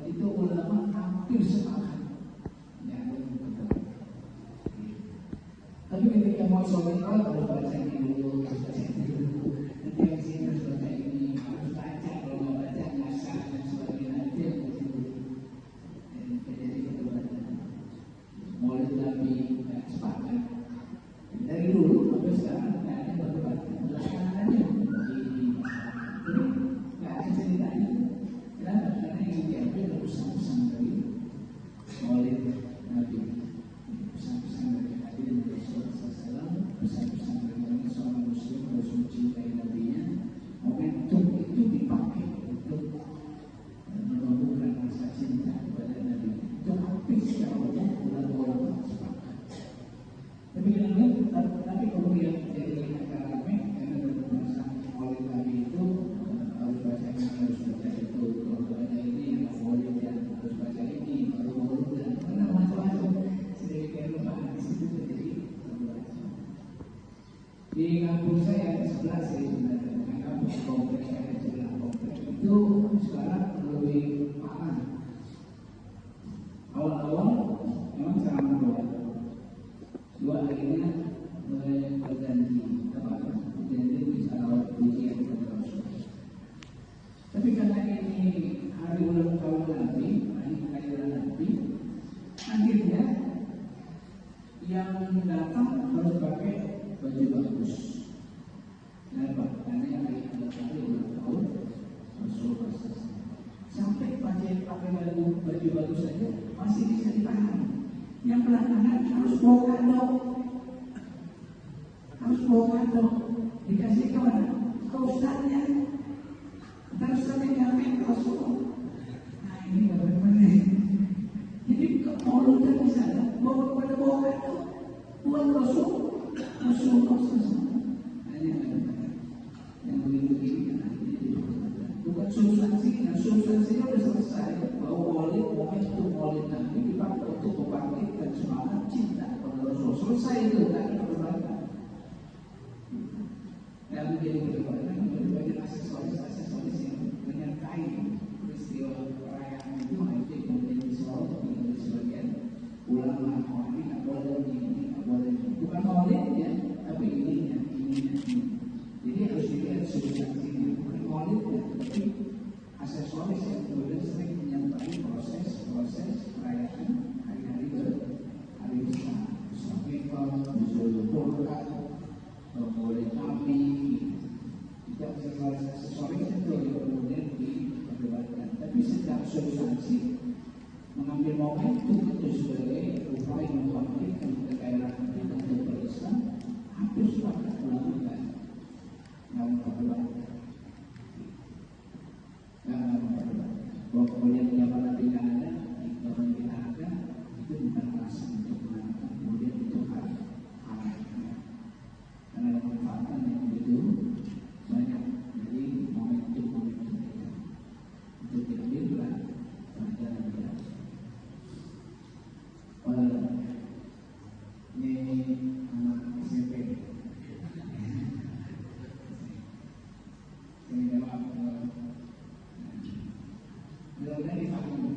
S2: itu ulama hampir sepakat. Tapi ketika mau sholat harus baca ini dulu, harus baca ini dulu. Nanti yang sini harus baca ini, harus baca, kalau nggak baca nggak sah dan sebagainya. Nanti yang begitu. Jadi kita baca. Mulai Nabi sepakat. Dari dulu sampai sekarang nggak ada perdebatan. Sekarang aja. tapi kemudian jadi acara ramai karena berpasang oleh Nabi itu harus baca ini, harus baca itu, kalau baca ini yang boleh dan harus baca ini, baru boleh dan karena macam-macam sedemikian rupa di situ terjadi macam-macam. Di kampung saya di sebelah sih sebenarnya kampung kompleks saya di sebelah kompleks itu sekarang lebih parah. Awal-awal memang sangat mudah. Dua akhirnya mulai berjanji berjanji bisa rawat ujian terus. Tapi karena ini hari ulang tahun Nabi, hari kelahiran Nabi, akhirnya yang datang harus pakai baju bagus. Kenapa? Karena yang hari ulang tahun Rasulullah. Sampai pakai baju bagus saja masih bisa ditahan. Yang belakangan harus bawa kado, dikasih ke mana? Ke ustadznya. Terus sampai nyampe Rasul. Nah ini bagaimana? Jadi kalau udah di sana bawa kado buat Rasul. Yang begini kan bukan substansinya sudah selesai. Bahwa momentum maulid Nabi dipakai untuk membangkitkan semangat cinta kepada Rasul. Selesai itu, tak ada perbaikan. Dan menjadi perbaikan banyak aksesoris yang menyertai peristiwa perayaan itu kemudian disorot di sebagian ulama ini nggak boleh ini nggak boleh bukan maulid ya, tapi ini. Jadi harus dilihat substansinya, bukan maulid ya, tapi aksesoris yang kemudian sering menyertai proses perayaan hari-hari besar, Nuzul Quran, Maulid Nabi. Itu aksesoris itu yang kemudian diperdebatkan. Tapi secara substansi mengambil momentum itu sebagai upaya membangkitkan kekayaan kita untuk berislam, hampir sepakat ulama kan dalam perdebatkan. Bahwa kemudian penyampaian tidak ada, kalau tidak ada, itu bukan alasan untuk mengatakan kemudian itu hal karena ada manfaatan yang begitu banyak. Jadi momentum kita untuk diambillah pelajaran kita. Ini anak SMP. Ini memang mudah-mudahan dipahami.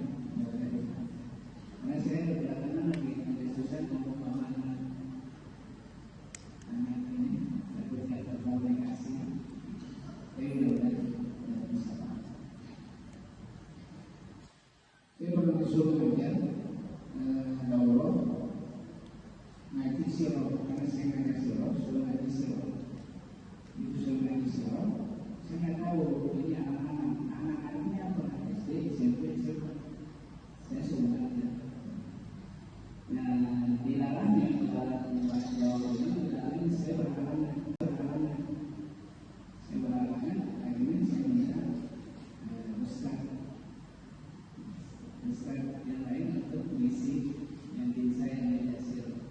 S2: Karena saya belakangan lagi ada susah untuk pemahaman anak ini, takutnya terkomunikasi. Tapi mudah-mudahan bisa paham. Saya pernah disuruh mengajar daurah ngaji sirah, karena saya ngajar sirah, suruh ngaji sirah. Itu suruh ngaji sirah. Saya nggak tahu ini anak-anaknya apa. SMP saya sudah ada. Nah, dilarangnya dalam bahasa Jawa ini dilarang saya berhalangan. Akhirnya saya minta Ustaz yang lain untuk mengisi yang saya hasil.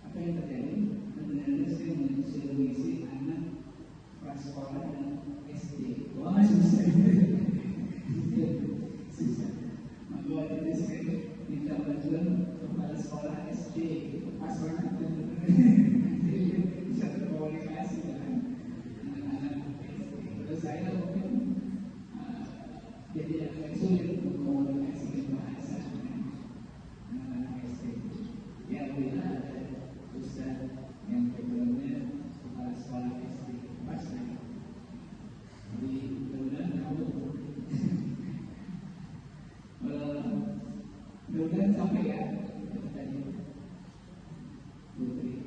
S2: Apa yang terjadi? Sebenarnya saya mengisi anak prasekolah dan SD. Wah, susah. Maka itu saya minta bantuan kepada sekolah SD pasangan bisa berkomunikasi dengan anak-anak SD. Kalau saya mungkin jadi agak sulit berkomunikasi dengan bahasa anak-anak SD. Ya bila ada ustaz yang kebetulannya kepala sekolah SD pasangan. Jadi kemudian kamu mudah-mudahan sampai ya tadi Putri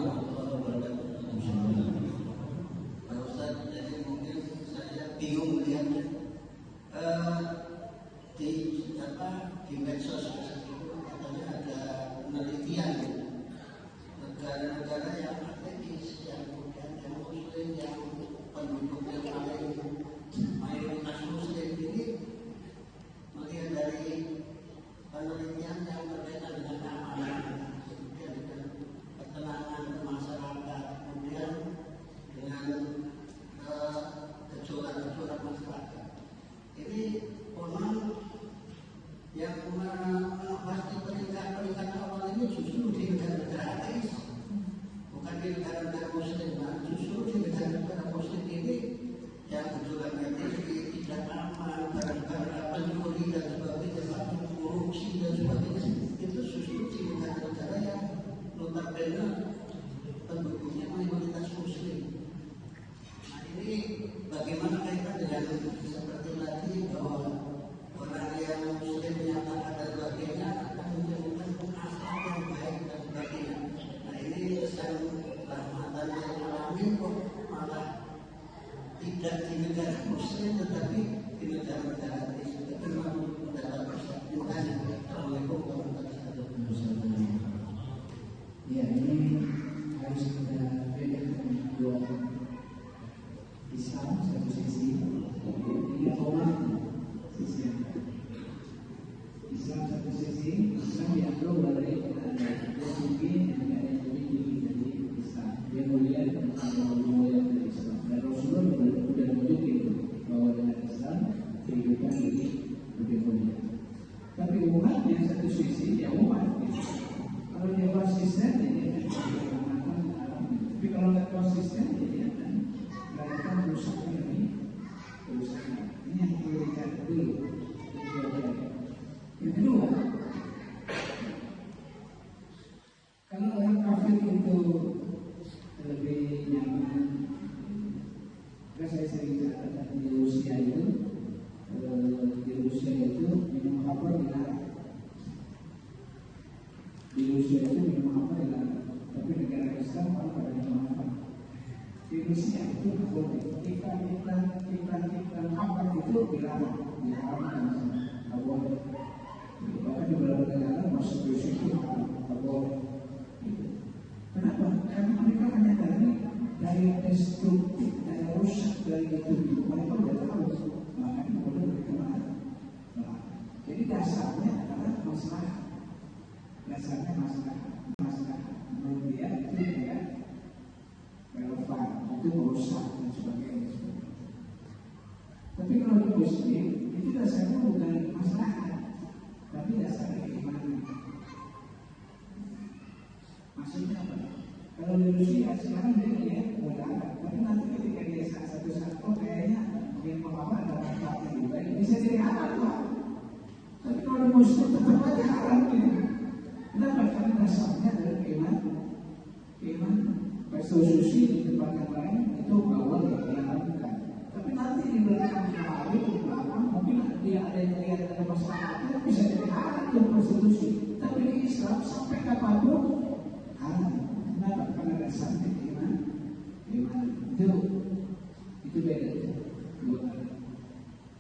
S5: warahmatullahi wabarakatuh. Pak Ustaz, jadi mungkin saya bingung melihatnya. Di medsos itu katanya ada penelitian negara-negara yang ateis, yang kemudian yang muslim, yang penduduknya paling mayoritas muslim ini, melihat dari penelitian yang berkaitan dengan keamanan, kemudian dengan ketenangan masyarakat, kemudian dengan gejolak-gejolak masyarakat. Ini konon yang pasti peringkat awal ini justru di negara-negara ateis, bukan di negara-negara muslim. Justru di negara-negara muslim ini yang gejolaknya tinggi, tidak aman, barang-barang pencuri dan sebagainya, korupsi dan sebagainya, itu justru di negara-negara yang notabene penduduknya mayoritas muslim. Nah, ini bagaimana kaitan dengan seperti tadi bahwa orang yang muslim menyatakan dan sebagainya akan menjadikan akhlak yang baik dan sebagainya. Nah, ini kesan rahmatan yang alamin kok malah tidak di negara muslim tetapi di negara-negara Islam. Itu memang mendapat perspektifan. Assalamualaikum warahmatullahi wabarakatuh.
S2: Ya, ini harus kita bedakan dua Islam satu sisi, ini orang sisi yang Islam satu sisi. Islam diambil dari segi yang ada yang lebih tinggi dari Islam. Dia mulia dari Islam. Dan Rasulullah sudah menunjukkan bahwa dengan Islam kehidupan ini lebih mulia. Tapi umatnya satu sisi ya umat. Kalau dia konsisten, dia akan tapi kalau nggak konsisten, dia akan merusak ini. Ini yang perlu dilihat dulu. Yang kedua, kalau orang kafir itu lebih nyaman, saya sering katakan di Rusia itu minum khamr dilarang. Di Rusia itu minum khamr dilarang, tapi negara Islam malah pada minum khamr. Di Rusia itu boleh. Iklan khamr itu dilarang, diharamkan. Boleh. Bahkan di beberapa negara masuk Rusia itu boleh. Kenapa? Karena mereka menyadari dari destruktif, dari rusak, dari itu mereka sudah tahu, makanya boleh mereka marah. Jadi dasarnya adalah masalah. Dasarnya masalah. Menurut dia itu tidak relevan, itu merusak dan sebagainya. Tapi kalau di Muslim itu dasarnya bukan masalah, tapi dasarnya keimanan. Maksudnya apa? Kalau di Rusia sekarang dia lihat modal, tapi nanti ketika dia satu saat kayaknya yang mengapa ada manfaatnya juga, bisa jadi halal lah. Tapi kalau di Muslim tetap aja haram gitu. Kenapa? Karena dasarnya adalah keimanan. Bakso sushi di tempat yang lain itu bawah yang diharamkan. Tapi nanti di belakang hari di belakang mungkin dia ada yang lihat ada masalahnya bisa jadi halal itu prostitusi. Tapi di Islam sampai kapanpun halal. Kenapa? Karena dasarnya iman. Itu beda itu.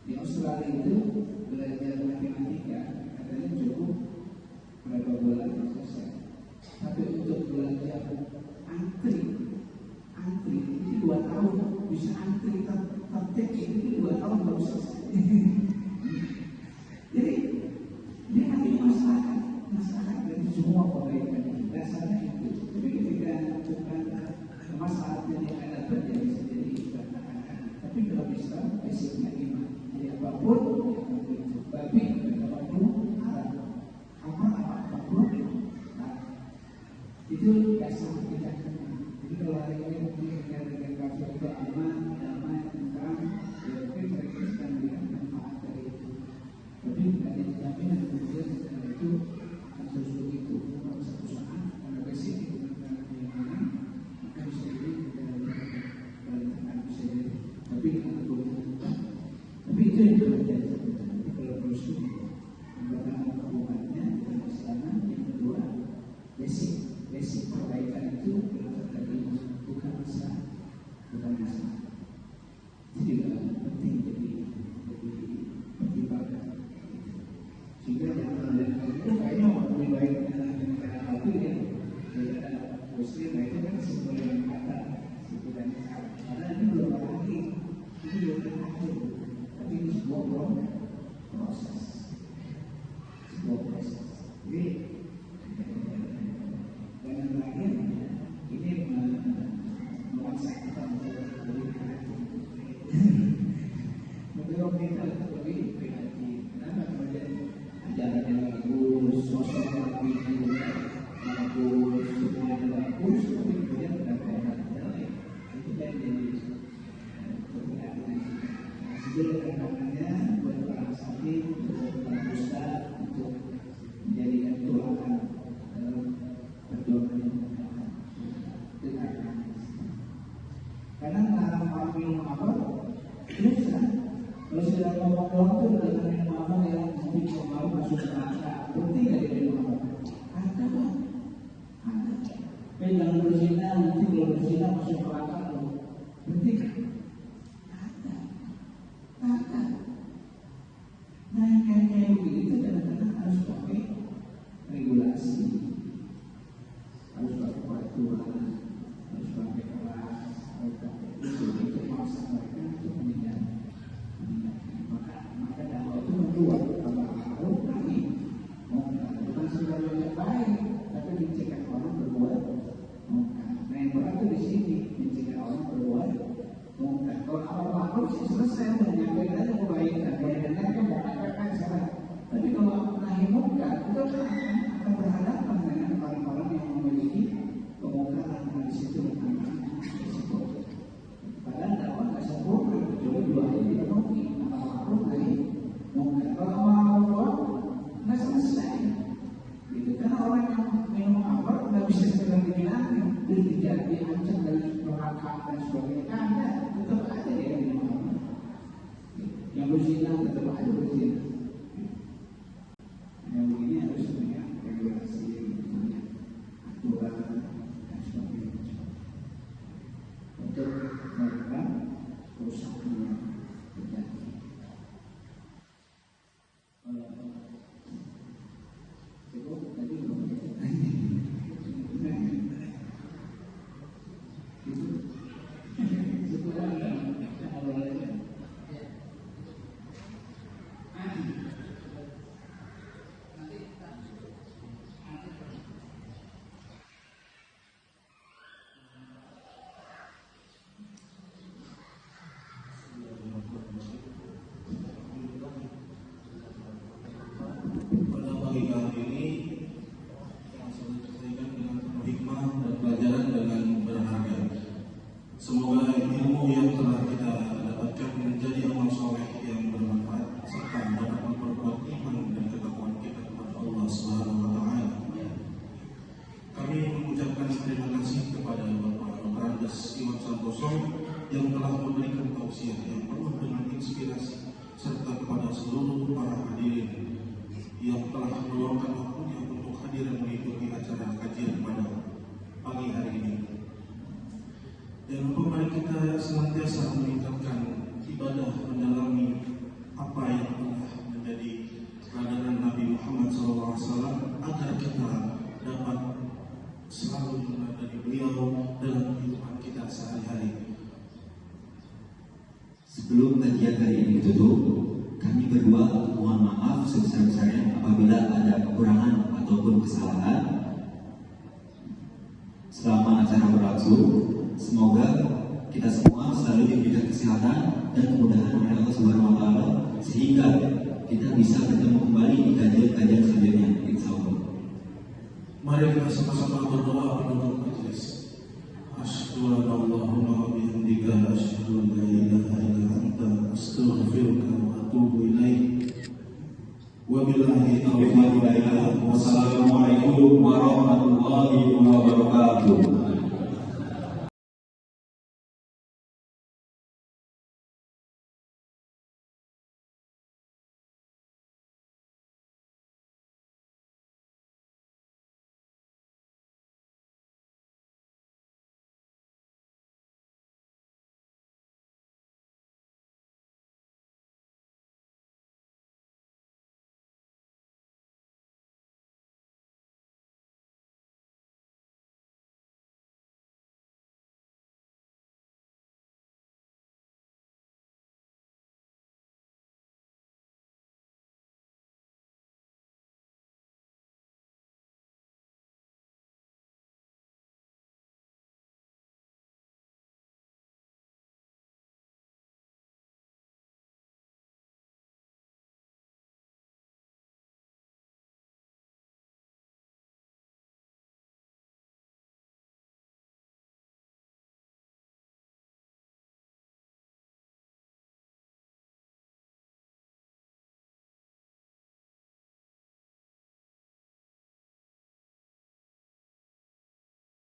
S2: Di Australia itu belajar matematika katanya cukup berapa bulan selesai. Tapi untuk belajar antri itu 2 tahun bisa antri praktek itu 2 tahun baru selesai. Jadi dia nanti masalah dari semua kebaikan dasarnya itu. Tapi ketika bukan masalah yang ada terjadi bisa jadi berantakan. Tapi dalam Islam basicnya iman. Jadi apapun itu babi apapun haram, apapun itu dasar kita. Jadi kalau hari ini mungkin dengan kafir itu aman, damai, tentram, ya mungkin mereka sedang melihat manfaat dari itu. Tapi tidak ada jaminan kemudian setelah itu atau begitu pada satu saat karena basic itu yang mana maka bisa jadi kita berantakan bisa jadi. Tapi kita boleh. Tapi itu yang terjadi. Tapi kalau Rasul yang pertama hubungannya dengan Islam, yang kedua basic perbaikan itu sudah ngomong doang tuh dengan ngomong yang nanti baru masuk neraka. Berarti nggak dia ngomong? Ada bang, ada. Tapi jangan berzina, nanti kalau berzina masuk neraka loh. Berarti ada. Nah yang kayak begitu kadang-kadang harus pakai regulasi, harus pakai peraturan, harus pakai kelas, harus pakai itu maksa mereka untuk meninggalkan. Maka dakwah itu membuat harus nahi mungkar, bukan sekedar yang baik, tapi mencegah orang berbuat mungkar. Nah yang berat itu di sini mencegah orang berbuat mungkar. Kalau amar ma'ruf sih selesai, menyampaikan aja kebaikan, yang dengarkan mau katakan salah. Tapi kalau nahi mungkar itu akan berhadapan dengan orang-orang yang memiliki kemungkaran di situ dengan risiko. Padahal dakwah nggak sempurna, kecuali dua ini dipenuhi, amar ma'ruf nahi mungkar. Kalau amar ma'ruf nggak selesai. Gitu. Karena orang yang minum khamr nggak bisa sekedar dibilangin, diancam dari neraka dan sebagainya. Karena tetap ada yang minum khamr. Yang berzina tetap ada berzina. Yang begini harus punya regulasi, punya aturan dan sebagainya untuk meredam kerusakan yang terjadi. Cukup tadi belum itu. Setelah
S3: pada pagi hari ini yang sudah disampaikan dengan penuh hikmah dan pelajaran dengan berharga. Semoga ilmu yang telah kita dapatkan menjadi amal soleh yang bermanfaat serta dapat memperkuat iman dan ketakwaan kita kepada Allah Subhanahu wa Ta'ala. Kami mengucapkan terima kasih kepada Bapak Randes Iwan Santoso yang telah memberikan tausiah yang penuh dengan inspirasi serta kepada seluruh para hadirin yang telah meluangkan waktunya untuk hadir mengikuti acara kajian pada pagi hari ini. Dan untuk mari kita senantiasa meningkatkan ibadah mendalami apa yang telah menjadi teladan Nabi Muhammad SAW agar kita dapat selalu meneladani beliau dalam kehidupan kita sehari-hari.
S1: Sebelum kajian hari ini ditutup, kami berdua mohon maaf sebesar-besarnya apabila ada kekurangan ataupun kesalahan. Selama acara berlangsung, semoga kita semua selalu diberikan kesehatan dan kemudahan oleh Allah Subhanahu wa Ta'ala sehingga kita bisa bertemu kembali di kajian-kajian selanjutnya, insyaallah.
S3: Mari kita sama-sama berdoa penutup majelis. Asyhadu an la ilaha illa anta asyhadu an la ilaha illa anta astaghfiruka wa atubu ilaik. Wabillahi taufiq wal hidayah. Wassalamu